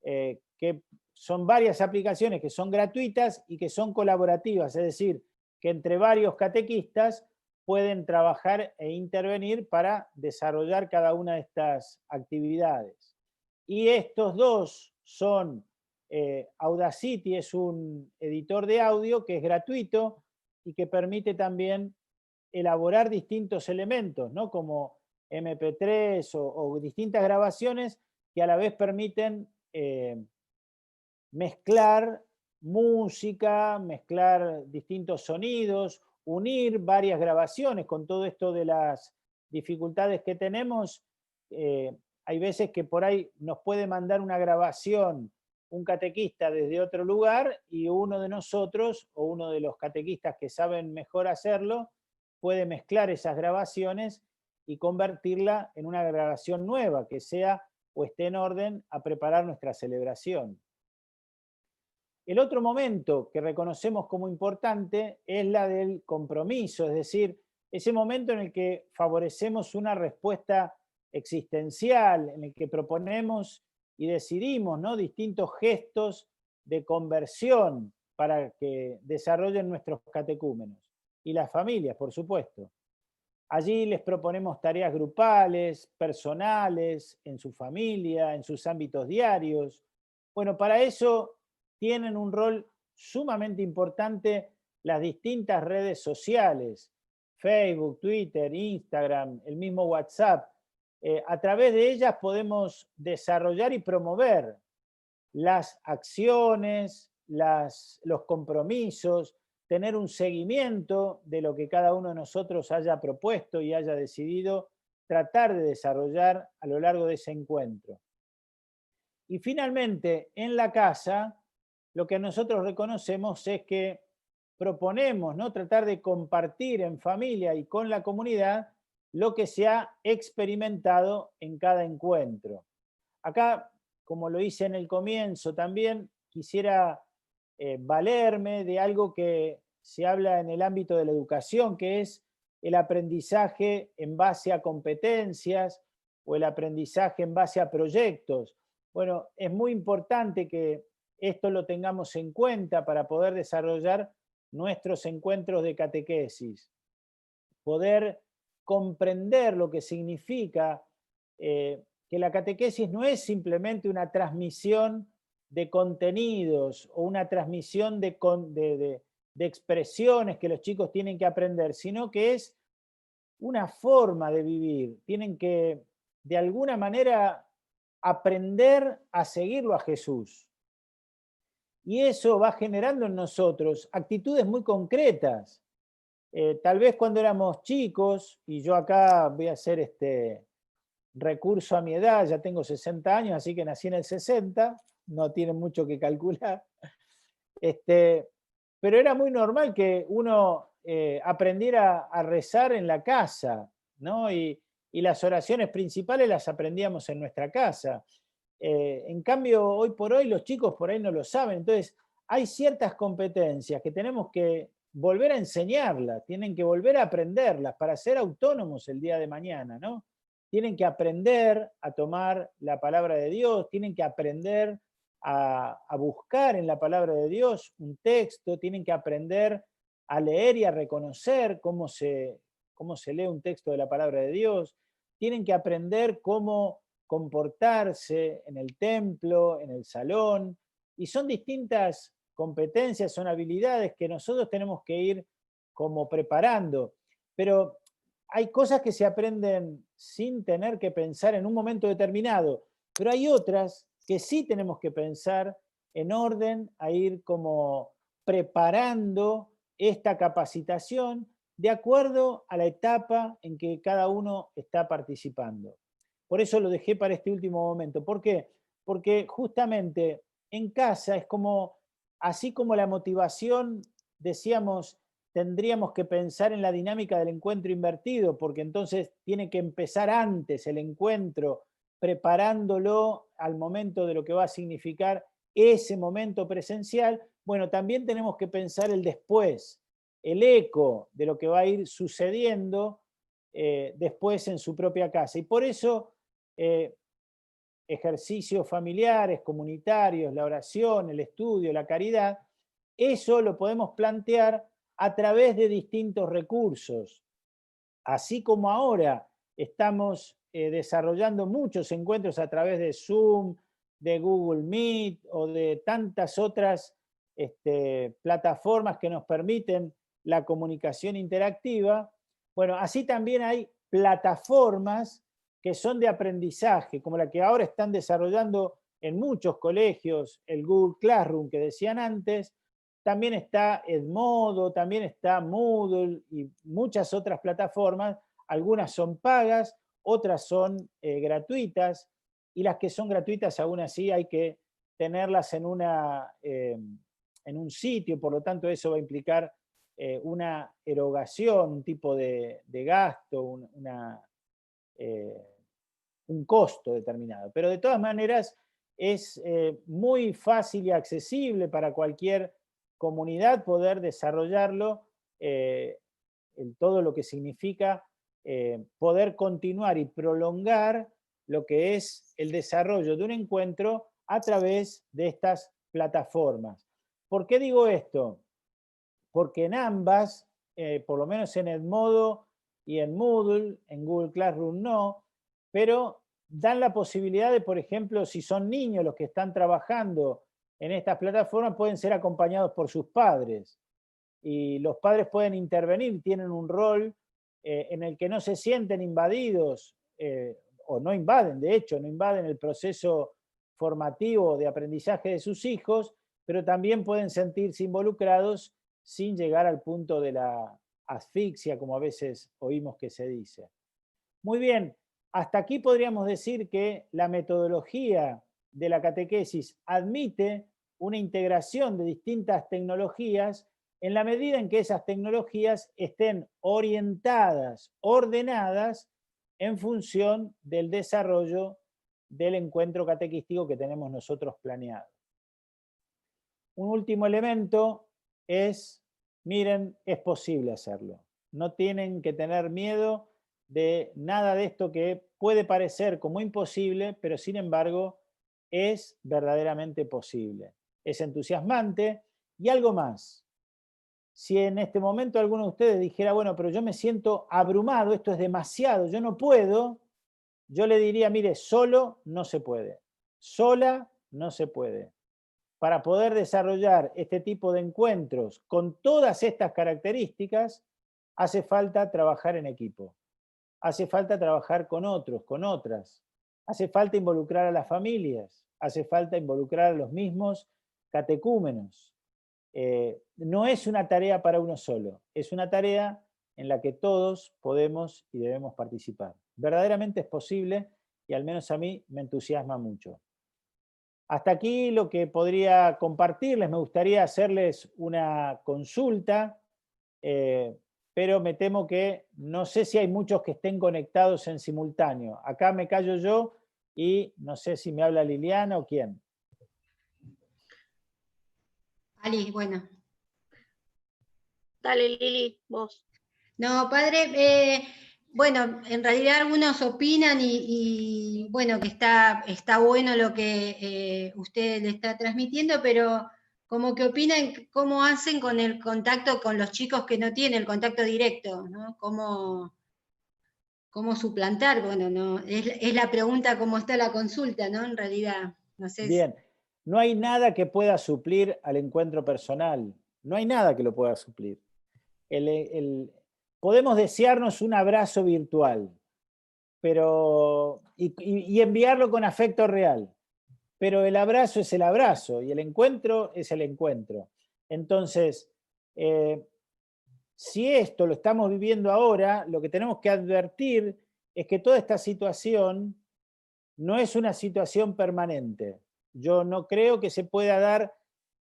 que son varias aplicaciones que son gratuitas y que son colaborativas, es decir, que entre varios catequistas pueden trabajar e intervenir para desarrollar cada una de estas actividades. Y estos dos son, Audacity es un editor de audio que es gratuito y que permite también elaborar distintos elementos, ¿no? Como MP3 o distintas grabaciones que a la vez permiten mezclar música, mezclar distintos sonidos, unir varias grabaciones. Con todo esto de las dificultades que tenemos, hay veces que por ahí nos puede mandar una grabación un catequista desde otro lugar y uno de nosotros o uno de los catequistas que saben mejor hacerlo puede mezclar esas grabaciones y convertirla en una grabación nueva que sea o esté en orden a preparar nuestra celebración. El otro momento que reconocemos como importante es la del compromiso, es decir, ese momento en el que favorecemos una respuesta existencial, en el que proponemos y decidimos, ¿no?, distintos gestos de conversión para que desarrollen nuestros catecúmenos y las familias, por supuesto. Allí les proponemos tareas grupales, personales, en su familia, en sus ámbitos diarios. Bueno, para eso tienen un rol sumamente importante las distintas redes sociales, Facebook, Twitter, Instagram, el mismo WhatsApp. A través de ellas podemos desarrollar y promover las acciones, los compromisos, tener un seguimiento de lo que cada uno de nosotros haya propuesto y haya decidido tratar de desarrollar a lo largo de ese encuentro. Y finalmente, en la casa, lo que nosotros reconocemos es que proponemos, ¿no?, tratar de compartir en familia y con la comunidad lo que se ha experimentado en cada encuentro. Acá, como lo hice en el comienzo también, quisiera valerme de algo que se habla en el ámbito de la educación, que es el aprendizaje en base a competencias o el aprendizaje en base a proyectos. Bueno, es muy importante que esto lo tengamos en cuenta para poder desarrollar nuestros encuentros de catequesis, poder comprender lo que significa que la catequesis no es simplemente una transmisión de contenidos o una transmisión de expresiones que los chicos tienen que aprender, sino que es una forma de vivir. Tienen que, de alguna manera, aprender a seguirlo a Jesús. Y eso va generando en nosotros actitudes muy concretas. Tal vez cuando éramos chicos, y yo acá voy a hacer recurso a mi edad, ya tengo 60 años, así que nací en el 60, no tienen mucho que calcular. Pero era muy normal que uno aprendiera a rezar en la casa, ¿no? Y las oraciones principales las aprendíamos en nuestra casa. En cambio, hoy por hoy los chicos por ahí no lo saben. Entonces, hay ciertas competencias que tenemos que volver a enseñarlas, tienen que volver a aprenderlas para ser autónomos el día de mañana, ¿no? Tienen que aprender a tomar la palabra de Dios, tienen que aprender a buscar en la palabra de Dios un texto, tienen que aprender a leer y a reconocer cómo se lee un texto de la palabra de Dios, tienen que aprender cómo comportarse en el templo, en el salón, y son distintas competencias, son habilidades que nosotros tenemos que ir como preparando, pero hay cosas que se aprenden sin tener que pensar en un momento determinado, pero hay otras que sí tenemos que pensar en orden a ir como preparando esta capacitación de acuerdo a la etapa en que cada uno está participando. Por eso lo dejé para este último momento. ¿Por qué? Porque justamente en casa es como, así como la motivación, decíamos, tendríamos que pensar en la dinámica del encuentro invertido, porque entonces tiene que empezar antes el encuentro, preparándolo al momento de lo que va a significar ese momento presencial. Bueno, también tenemos que pensar el después, el eco de lo que va a ir sucediendo después en su propia casa. Y por eso ejercicios familiares, comunitarios, la oración, el estudio, la caridad, eso lo podemos plantear a través de distintos recursos. Así como ahora estamos desarrollando muchos encuentros a través de Zoom, de Google Meet o de tantas otras plataformas que nos permiten la comunicación interactiva, bueno, así también hay plataformas que son de aprendizaje, como la que ahora están desarrollando en muchos colegios, el Google Classroom que decían antes, también está Edmodo, también está Moodle y muchas otras plataformas, algunas son pagas, otras son gratuitas, y las que son gratuitas aún así hay que tenerlas en un sitio, por lo tanto eso va a implicar una erogación, un tipo de gasto, un costo determinado. Pero de todas maneras es muy fácil y accesible para cualquier comunidad poder desarrollarlo, en todo lo que significa poder continuar y prolongar lo que es el desarrollo de un encuentro a través de estas plataformas. ¿Por qué digo esto? Porque en ambas, por lo menos en Edmodo y en Moodle, en Google Classroom no, pero dan la posibilidad de, por ejemplo, si son niños los que están trabajando en estas plataformas, pueden ser acompañados por sus padres. Y los padres pueden intervenir, tienen un rol en el que no se sienten invadidos, o no invaden, de hecho, no invaden el proceso formativo de aprendizaje de sus hijos, pero también pueden sentirse involucrados sin llegar al punto de la asfixia, como a veces oímos que se dice. Muy bien, hasta aquí podríamos decir que la metodología de la catequesis admite una integración de distintas tecnologías en la medida en que esas tecnologías estén orientadas, ordenadas, en función del desarrollo del encuentro catequístico que tenemos nosotros planeado. Un último elemento es miren, es posible hacerlo. No tienen que tener miedo de nada de esto que puede parecer como imposible, pero sin embargo es verdaderamente posible. Es entusiasmante. Y algo más. Si en este momento alguno de ustedes dijera, bueno, pero yo me siento abrumado, esto es demasiado, yo no puedo, yo le diría, mire, solo no se puede. Sola no se puede. Para poder desarrollar este tipo de encuentros con todas estas características, hace falta trabajar en equipo. Hace falta trabajar con otros, con otras. Hace falta involucrar a las familias. Hace falta involucrar a los mismos catecúmenos. No es una tarea para uno solo, es una tarea en la que todos podemos y debemos participar. Verdaderamente es posible y al menos a mí me entusiasma mucho. Hasta aquí lo que podría compartirles. Me gustaría hacerles una consulta, pero me temo que no sé si hay muchos que estén conectados en simultáneo. Acá me callo yo y no sé si me habla Liliana o quién. Ali, bueno. Dale, Lili, vos. No, padre, bueno, en realidad algunos opinan y bueno, que está bueno lo que usted le está transmitiendo, pero como que opinan cómo hacen con el contacto con los chicos que no tienen el contacto directo, ¿no? ¿Cómo suplantar? Bueno, no, es la pregunta, cómo está la consulta, ¿no? En realidad, no sé. Bien, no hay nada que pueda suplir al encuentro personal, no hay nada que lo pueda suplir. Podemos desearnos un abrazo virtual, pero, y enviarlo con afecto real, pero el abrazo es el abrazo y el encuentro es el encuentro. Entonces, si esto lo estamos viviendo ahora, lo que tenemos que advertir es que toda esta situación no es una situación permanente. Yo no creo que se pueda dar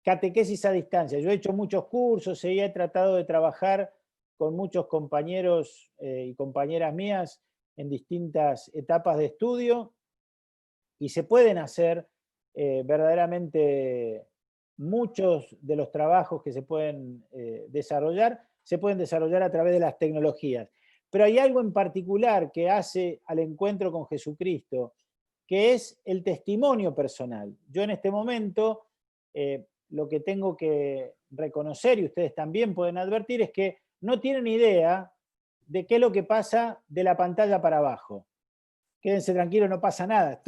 catequesis a distancia. Yo he hecho muchos cursos y he tratado de trabajar con muchos compañeros y compañeras mías en distintas etapas de estudio y se pueden hacer verdaderamente muchos de los trabajos que se pueden desarrollar a través de las tecnologías. Pero hay algo en particular que hace al encuentro con Jesucristo, que es el testimonio personal. Yo en este momento lo que tengo que reconocer, y ustedes también pueden advertir, es que no tienen idea de qué es lo que pasa de la pantalla para abajo. Quédense tranquilos, no pasa nada.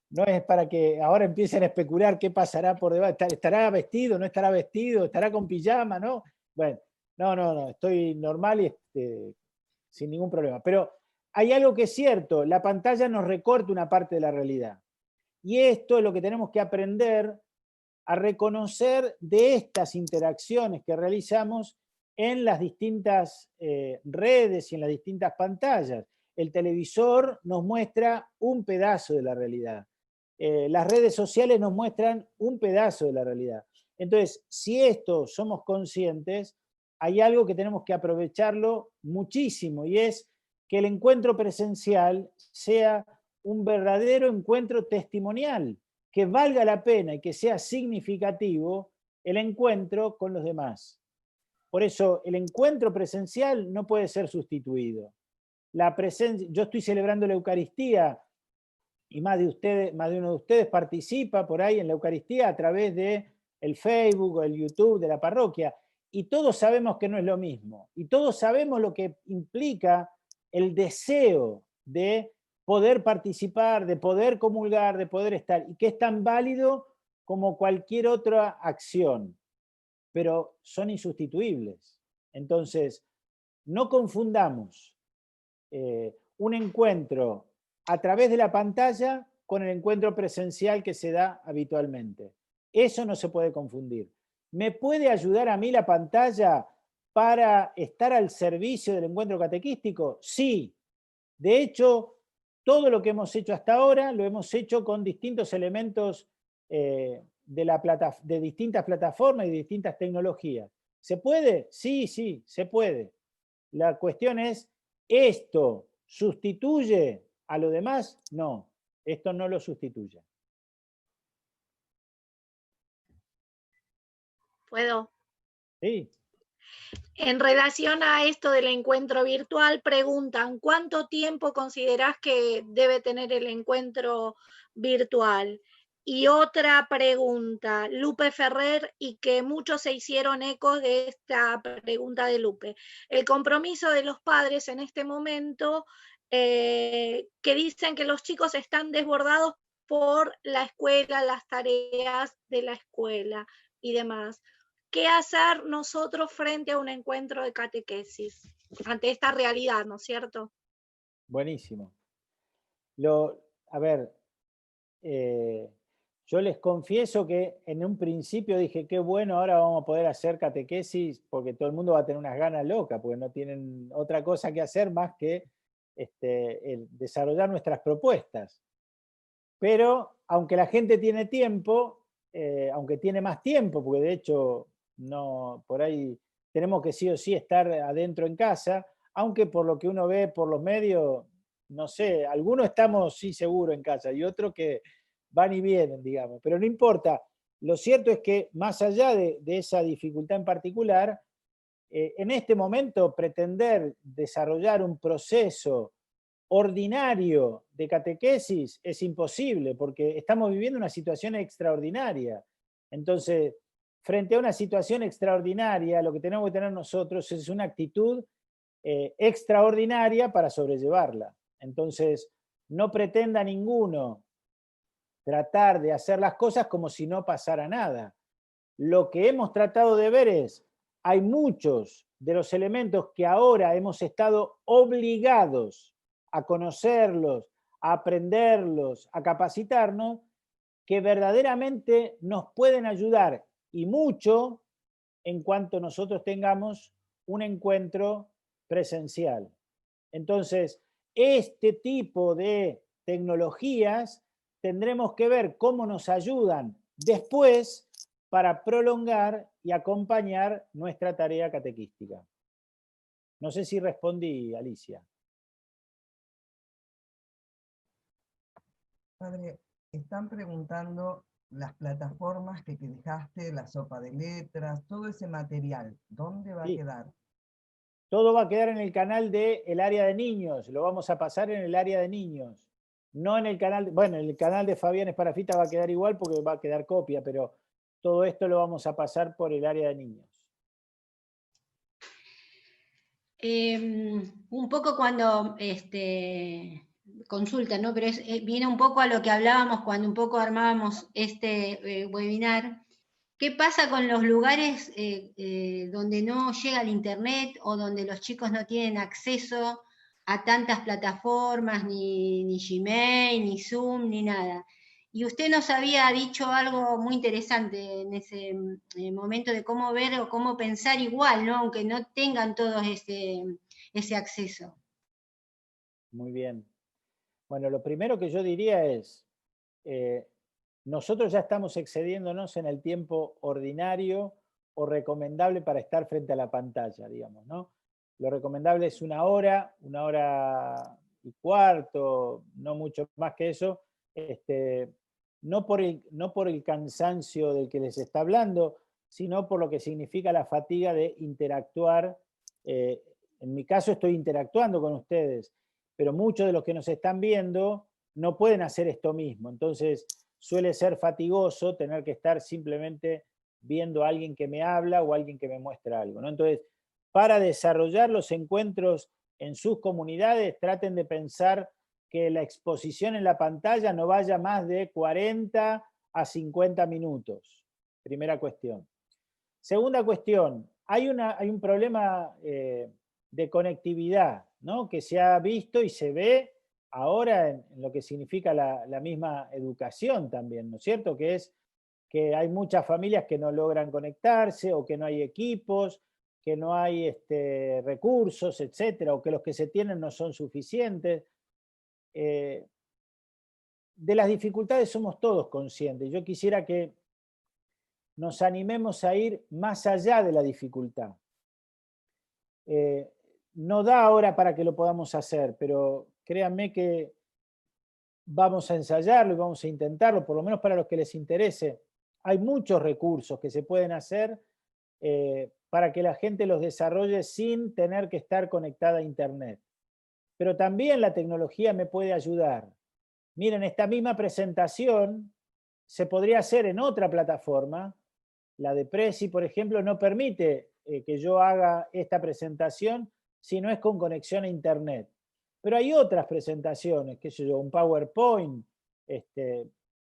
No es para que ahora empiecen a especular qué pasará por debajo. ¿Estará vestido? ¿No estará vestido? ¿Estará con pijama? ¿No? Bueno, no, estoy normal y sin ningún problema. Pero hay algo que es cierto, la pantalla nos recorta una parte de la realidad. Y esto es lo que tenemos que aprender a reconocer de estas interacciones que realizamos en las distintas redes y en las distintas pantallas. El televisor nos muestra un pedazo de la realidad. Las redes sociales nos muestran un pedazo de la realidad. Entonces, si esto somos conscientes, hay algo que tenemos que aprovecharlo muchísimo y es que el encuentro presencial sea un verdadero encuentro testimonial, que valga la pena y que sea significativo el encuentro con los demás. Por eso el encuentro presencial no puede ser sustituido. Yo estoy celebrando la Eucaristía y más de uno de ustedes participa por ahí en la Eucaristía a través de el Facebook o el YouTube de la parroquia. Y todos sabemos que no es lo mismo. Y todos sabemos lo que implica el deseo de poder participar, de poder comulgar, de poder estar, y que es tan válido como cualquier otra acción, pero son insustituibles. Entonces, no confundamos un encuentro a través de la pantalla con el encuentro presencial que se da habitualmente. Eso no se puede confundir. ¿Me puede ayudar a mí la pantalla para estar al servicio del encuentro catequístico? Sí. De hecho, todo lo que hemos hecho hasta ahora lo hemos hecho con distintos elementos de distintas plataformas y de distintas tecnologías. ¿Se puede? Sí, se puede. La cuestión es, ¿esto sustituye a lo demás? No, esto no lo sustituye. ¿Puedo? Sí. En relación a esto del encuentro virtual, preguntan, ¿cuánto tiempo considerás que debe tener el encuentro virtual? Y otra pregunta, Lupe Ferrer, y que muchos se hicieron ecos de esta pregunta de Lupe. El compromiso de los padres en este momento, que dicen que los chicos están desbordados por la escuela, las tareas de la escuela y demás. ¿Qué hacer nosotros frente a un encuentro de catequesis? Ante esta realidad, ¿no es cierto? Buenísimo. A ver, yo les confieso que en un principio dije, qué bueno, ahora vamos a poder hacer catequesis porque todo el mundo va a tener unas ganas locas, porque no tienen otra cosa que hacer más que el desarrollar nuestras propuestas. Pero aunque la gente tiene tiempo, aunque tiene más tiempo, porque de hecho no, por ahí tenemos que sí o sí estar adentro en casa, aunque por lo que uno ve por los medios, no sé, algunos estamos sí seguro en casa y otros que van y vienen, digamos, pero no importa. Lo cierto es que más allá de esa dificultad en particular, en este momento pretender desarrollar un proceso ordinario de catequesis es imposible porque estamos viviendo una situación extraordinaria. Entonces, frente a una situación extraordinaria, lo que tenemos que tener nosotros es una actitud extraordinaria para sobrellevarla. Entonces, no pretenda ninguno tratar de hacer las cosas como si no pasara nada. Lo que hemos tratado de ver es, hay muchos de los elementos que ahora hemos estado obligados a conocerlos, a aprenderlos, a capacitarnos, que verdaderamente nos pueden ayudar y mucho en cuanto nosotros tengamos un encuentro presencial. Entonces, este tipo de tecnologías tendremos que ver cómo nos ayudan después para prolongar y acompañar nuestra tarea catequística. No sé si respondí, Alicia. Padre, están preguntando las plataformas que dejaste, la sopa de letras, todo ese material, ¿dónde va a quedar? Todo va a quedar en el canal del área de niños, lo vamos a pasar en el área de niños. No en el canal, bueno, el canal de Fabián Esparafita va a quedar igual porque va a quedar copia, pero todo esto lo vamos a pasar por el área de niños. Un poco cuando consulta, ¿no? Pero viene un poco a lo que hablábamos cuando un poco armábamos este webinar. ¿Qué pasa con los lugares donde no llega el internet o donde los chicos no tienen acceso a tantas plataformas, ni Gmail, ni Zoom, ni nada? Y usted nos había dicho algo muy interesante en ese momento de cómo ver o cómo pensar igual, ¿no? Aunque no tengan todos ese acceso. Muy bien. Bueno, lo primero que yo diría es, nosotros ya estamos excediéndonos en el tiempo ordinario o recomendable para estar frente a la pantalla, digamos, ¿no? Lo recomendable es 1 hora, 1 hora y cuarto, no mucho más que eso, no por el cansancio del que les está hablando, sino por lo que significa la fatiga de interactuar. En mi caso estoy interactuando con ustedes, pero muchos de los que nos están viendo no pueden hacer esto mismo. Entonces, suele ser fatigoso tener que estar simplemente viendo a alguien que me habla o a alguien que me muestra algo, ¿no? Entonces, para desarrollar los encuentros en sus comunidades, traten de pensar que la exposición en la pantalla no vaya más de 40 a 50 minutos. Primera cuestión. Segunda cuestión, hay un problema de conectividad, ¿no? Que se ha visto y se ve ahora en lo que significa la misma educación también, ¿no es cierto? Que es que hay muchas familias que no logran conectarse o que no hay equipos, que no hay recursos, etcétera, o que los que se tienen no son suficientes. De las dificultades somos todos conscientes. Yo quisiera que nos animemos a ir más allá de la dificultad. No da ahora para que lo podamos hacer, pero créanme que vamos a ensayarlo y vamos a intentarlo, por lo menos para los que les interese. Hay muchos recursos que se pueden hacer para que la gente los desarrolle sin tener que estar conectada a Internet. Pero también la tecnología me puede ayudar. Miren, esta misma presentación se podría hacer en otra plataforma. La de Prezi, por ejemplo, no permite que yo haga esta presentación si no es con conexión a Internet. Pero hay otras presentaciones, qué sé yo, un PowerPoint,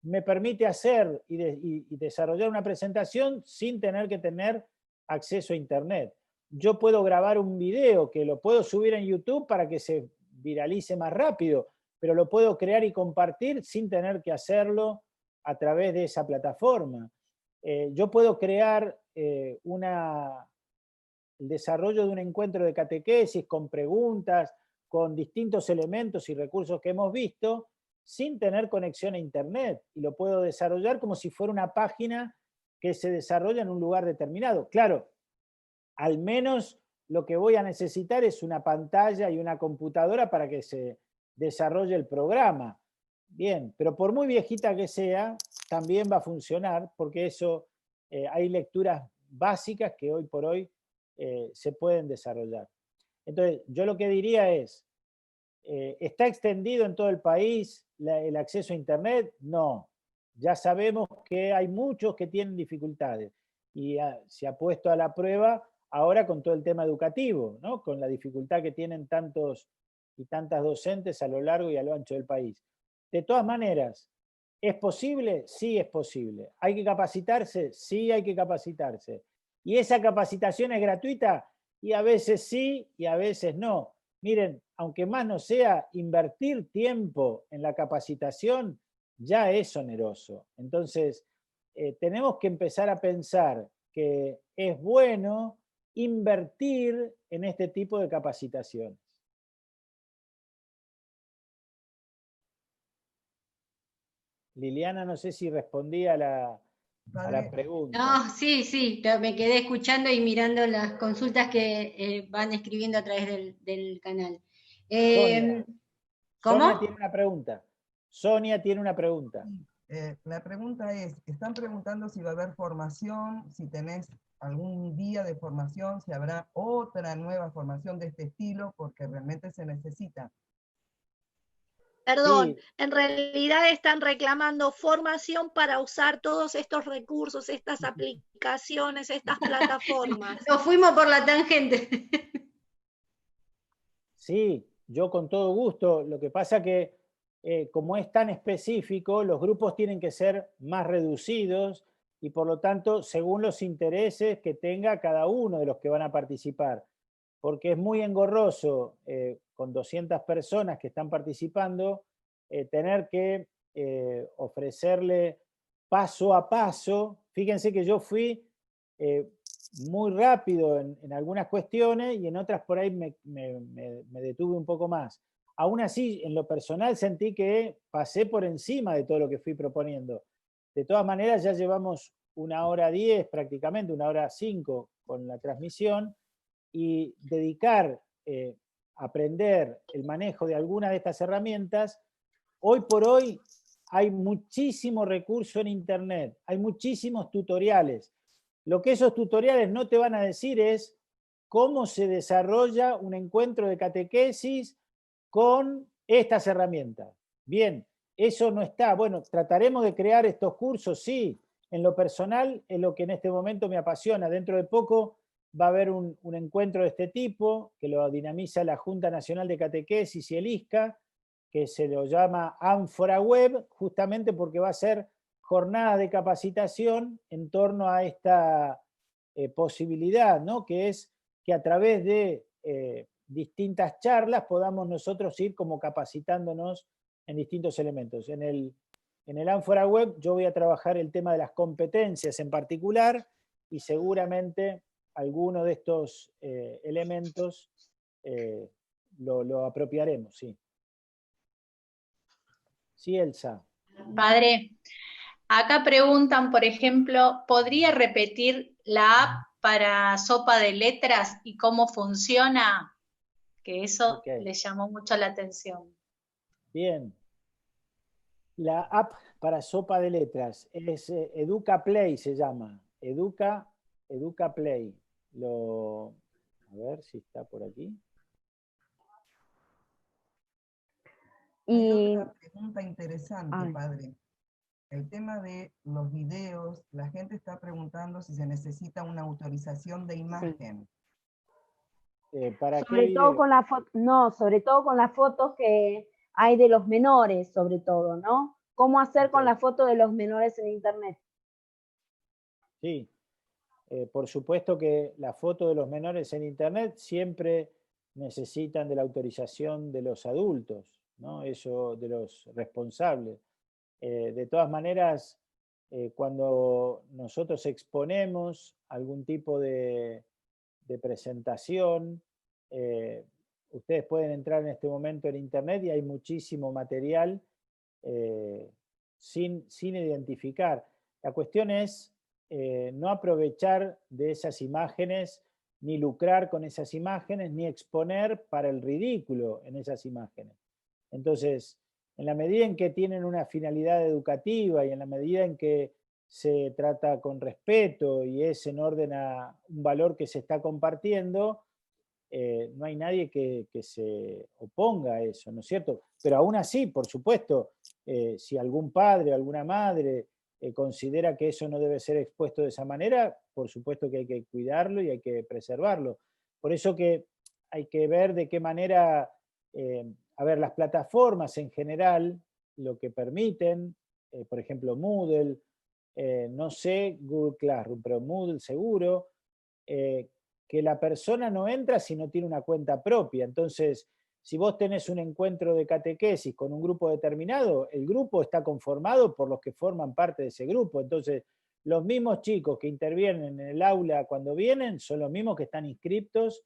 me permite hacer y desarrollar una presentación sin tener que tener acceso a Internet. Yo puedo grabar un video que lo puedo subir en YouTube para que se viralice más rápido, pero lo puedo crear y compartir sin tener que hacerlo a través de esa plataforma. Yo puedo crear el desarrollo de un encuentro de catequesis con preguntas, con distintos elementos y recursos que hemos visto, sin tener conexión a Internet. Y lo puedo desarrollar como si fuera una página que se desarrolla en un lugar determinado. Claro, al menos lo que voy a necesitar es una pantalla y una computadora para que se desarrolle el programa. Bien, pero por muy viejita que sea, también va a funcionar, porque eso hay lecturas básicas que hoy por hoy se pueden desarrollar. Entonces, yo lo que diría es, ¿está extendido en todo el país el acceso a Internet? No. Ya sabemos que hay muchos que tienen dificultades y se ha puesto a la prueba ahora con todo el tema educativo, ¿no? Con la dificultad que tienen tantos y tantas docentes a lo largo y a lo ancho del país. De todas maneras, ¿es posible? Sí es posible. ¿Hay que capacitarse? Sí hay que capacitarse. ¿Y esa capacitación es gratuita? Y a veces sí y a veces no. Miren, aunque más no sea, invertir tiempo en la capacitación ya es oneroso. Entonces, tenemos que empezar a pensar que es bueno invertir en este tipo de capacitaciones. Liliana, no sé si respondí a la pregunta. No, sí, pero me quedé escuchando y mirando las consultas que van escribiendo a través del canal. ¿Cómo? Sonia tiene una pregunta. Sonia tiene una pregunta. La pregunta es, están preguntando si va a haber formación, si tenés algún día de formación, si habrá otra nueva formación de este estilo, porque realmente se necesita. Perdón, Sí. en realidad están reclamando formación para usar todos estos recursos, estas aplicaciones, estas plataformas. Nos fuimos por la tangente. Sí, yo con todo gusto. Lo que pasa que como es tan específico, los grupos tienen que ser más reducidos y por lo tanto, según los intereses que tenga cada uno de los que van a participar. Porque es muy engorroso con 200 personas que están participando, tener que ofrecerle paso a paso. Fíjense que yo fui muy rápido en algunas cuestiones y en otras por ahí me detuve un poco más. Aún así, en lo personal sentí que pasé por encima de todo lo que fui proponiendo. De todas maneras, ya llevamos 1:10 prácticamente, 1:05 con la transmisión, y dedicar a aprender el manejo de algunas de estas herramientas. Hoy por hoy hay muchísimo recurso en Internet, hay muchísimos tutoriales. Lo que esos tutoriales no te van a decir es cómo se desarrolla un encuentro de catequesis con estas herramientas. Bien, eso no está. Bueno, trataremos de crear estos cursos, sí. En lo personal es lo que en este momento me apasiona. Dentro de poco va a haber un encuentro de este tipo, que lo dinamiza la Junta Nacional de Catequesis y el ISCA, que se lo llama Ánfora Web, justamente porque va a ser jornadas de capacitación en torno a esta posibilidad, ¿no? Que es que a través de distintas charlas podamos nosotros ir como capacitándonos en distintos elementos. En el Ánfora Web yo voy a trabajar el tema de las competencias en particular y seguramente alguno de estos elementos lo apropiaremos, sí. Sí, Elsa. Padre, acá preguntan, por ejemplo, ¿podría repetir la app para sopa de letras y cómo funciona? Que eso les llamó mucho la atención. Bien. La app para sopa de letras es Educa Play, se llama. Educa Play. A ver si está por aquí. Hay otra pregunta interesante, padre. El tema de los videos, la gente está preguntando si se necesita una autorización de imagen. ¿Para sobre qué todo video? con la sobre todo con las fotos que hay de los menores, sobre todo, ¿no? ¿Cómo hacer con la foto de los menores en internet? Sí, por supuesto que la foto de los menores en internet siempre necesitan de la autorización de los adultos, ¿no? Eso de los responsables. De todas maneras, cuando nosotros exponemos algún tipo de presentación, ustedes pueden entrar en este momento en internet y hay muchísimo material sin identificar. La cuestión es no aprovechar de esas imágenes, ni lucrar con esas imágenes, ni exponer para el ridículo en esas imágenes. Entonces, en la medida en que tienen una finalidad educativa y en la medida en que se trata con respeto y es en orden a un valor que se está compartiendo, no hay nadie que se oponga a eso, ¿no es cierto? Pero aún así, por supuesto, si algún padre o alguna madre considera que eso no debe ser expuesto de esa manera, por supuesto que hay que cuidarlo y hay que preservarlo. Por eso que hay que ver de qué manera, a ver, las plataformas en general, lo que permiten, por ejemplo, Moodle, no sé, Google Classroom, pero Moodle seguro, que la persona no entra si no tiene una cuenta propia. Entonces, si vos tenés un encuentro de catequesis con un grupo determinado, el grupo está conformado por los que forman parte de ese grupo. Entonces, los mismos chicos que intervienen en el aula cuando vienen son los mismos que están inscriptos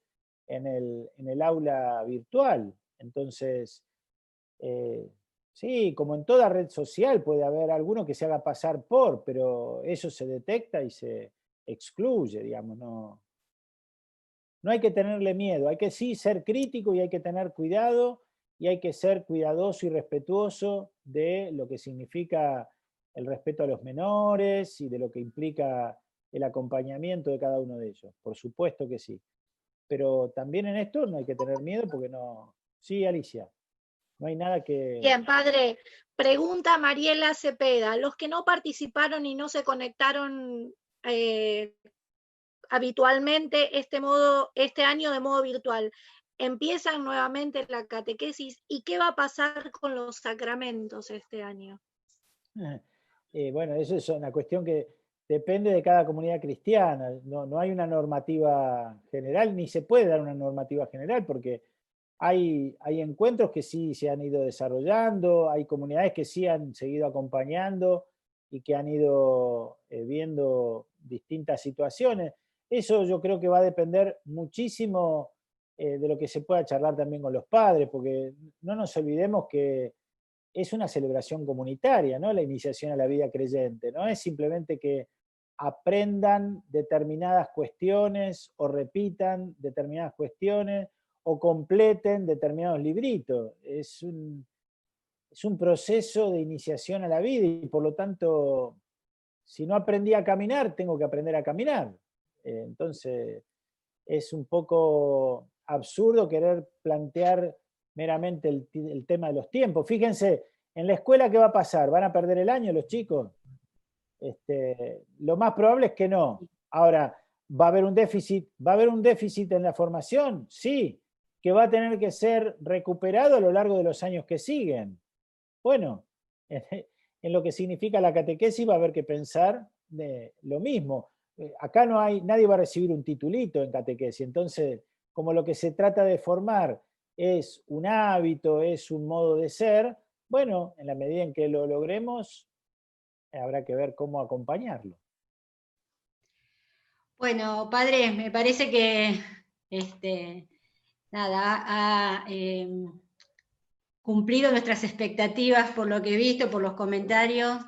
en el aula virtual. Entonces, sí, como en toda red social puede haber alguno que se haga pasar por, pero eso se detecta y se excluye, digamos, no hay que tenerle miedo, hay que sí ser crítico y hay que tener cuidado y hay que ser cuidadoso y respetuoso de lo que significa el respeto a los menores y de lo que implica el acompañamiento de cada uno de ellos. Por supuesto que sí. Pero también en esto no hay que tener miedo porque no... Sí, Alicia, no hay nada que... Bien, padre. Pregunta Mariela Cepeda. Los que no participaron y no se conectaron habitualmente este año de modo virtual, empiezan nuevamente la catequesis, ¿y qué va a pasar con los sacramentos este año? Bueno, eso es una cuestión que depende de cada comunidad cristiana. No hay una normativa general, ni se puede dar una normativa general, porque hay encuentros que sí se han ido desarrollando, hay comunidades que sí han seguido acompañando y que han ido viendo distintas situaciones. Eso yo creo que va a depender muchísimo de lo que se pueda charlar también con los padres, porque no nos olvidemos que es una celebración comunitaria, ¿no? La iniciación a la vida creyente. No es simplemente que aprendan determinadas cuestiones o repitan determinadas cuestiones o completen determinados libritos. Es un proceso de iniciación a la vida y por lo tanto, si no aprendí a caminar, tengo que aprender a caminar. Entonces, es un poco absurdo querer plantear meramente el tema de los tiempos. Fíjense, en la escuela, ¿qué va a pasar? ¿Van a perder el año los chicos? Lo más probable es que no. Ahora, ¿va a haber un déficit? ¿Va a haber un déficit en la formación? Sí, que va a tener que ser recuperado a lo largo de los años que siguen. Bueno, en lo que significa la catequesis va a haber que pensar de lo mismo. Acá nadie va a recibir un titulito en catequesis, entonces, como lo que se trata de formar es un hábito, es un modo de ser, bueno, en la medida en que lo logremos, habrá que ver cómo acompañarlo. Bueno, padre, me parece que ha cumplido nuestras expectativas por lo que he visto, por los comentarios.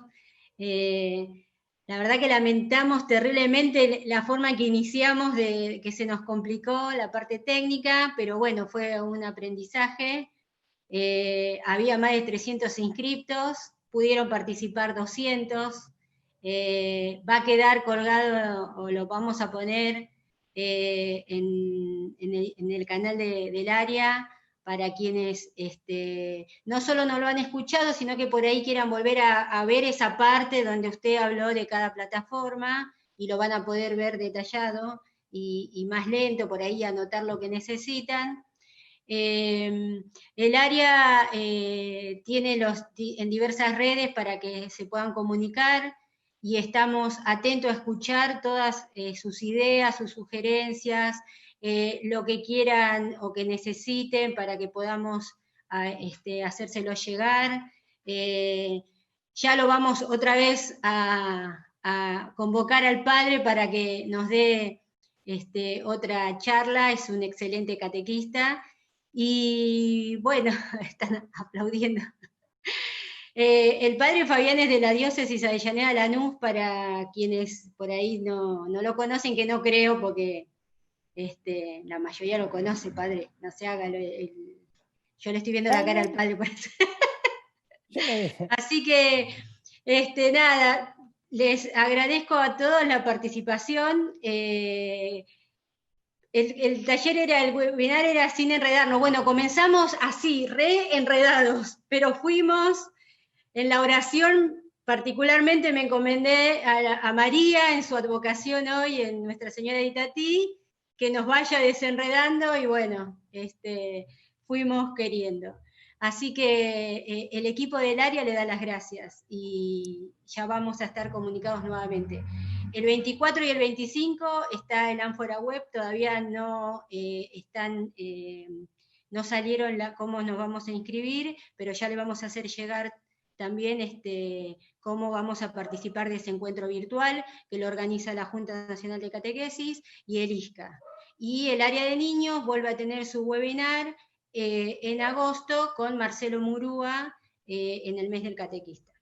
La verdad que lamentamos terriblemente la forma en que iniciamos, que se nos complicó la parte técnica, pero bueno, fue un aprendizaje. Había más de 300 inscriptos, pudieron participar 200. Va a quedar colgado, o lo vamos a poner en el canal del área, para quienes no solo no lo han escuchado, sino que por ahí quieran volver a ver esa parte donde usted habló de cada plataforma, y lo van a poder ver detallado y más lento, por ahí anotar lo que necesitan. El área tiene en diversas redes para que se puedan comunicar, y estamos atentos a escuchar todas sus ideas, sus sugerencias, lo que quieran o que necesiten para que podamos hacérselo llegar. Ya lo vamos otra vez a convocar al padre para que nos dé otra charla, es un excelente catequista. Y bueno, están aplaudiendo. El padre Fabián es de la diócesis Avellaneda Lanús, para quienes por ahí no lo conocen, que no creo, porque la mayoría lo conoce, padre, no se haga yo le estoy viendo la cara al padre por eso. Así que, nada, les agradezco a todos la participación. El webinar era sin enredarnos. Bueno, comenzamos así, re enredados, pero fuimos en la oración. Particularmente me encomendé a María en su advocación hoy en Nuestra Señora de Itatí, que nos vaya desenredando, y bueno, fuimos queriendo. Así que el equipo del área le da las gracias, y ya vamos a estar comunicados nuevamente. El 24 y el 25 está el Ánfora Web, todavía no no salieron cómo nos vamos a inscribir, pero ya le vamos a hacer llegar también cómo vamos a participar de ese encuentro virtual que lo organiza la Junta Nacional de Catequesis y el ISCA. Y el área de niños vuelve a tener su webinar en agosto con Marcelo Murúa en el mes del catequista.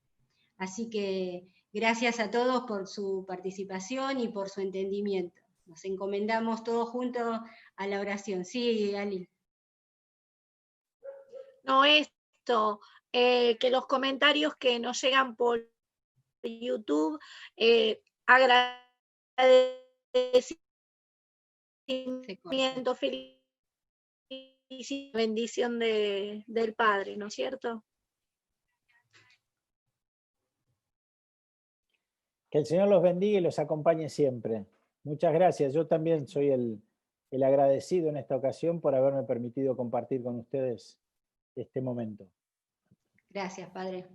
Así que gracias a todos por su participación y por su entendimiento. Nos encomendamos todos juntos a la oración. Sí, Ali. No, esto, que los comentarios que nos llegan por YouTube, agradecimiento, feliz bendición del Padre, ¿no es cierto? Que el Señor los bendiga y los acompañe siempre. Muchas gracias. Yo también soy el agradecido en esta ocasión por haberme permitido compartir con ustedes este momento. Gracias, Padre.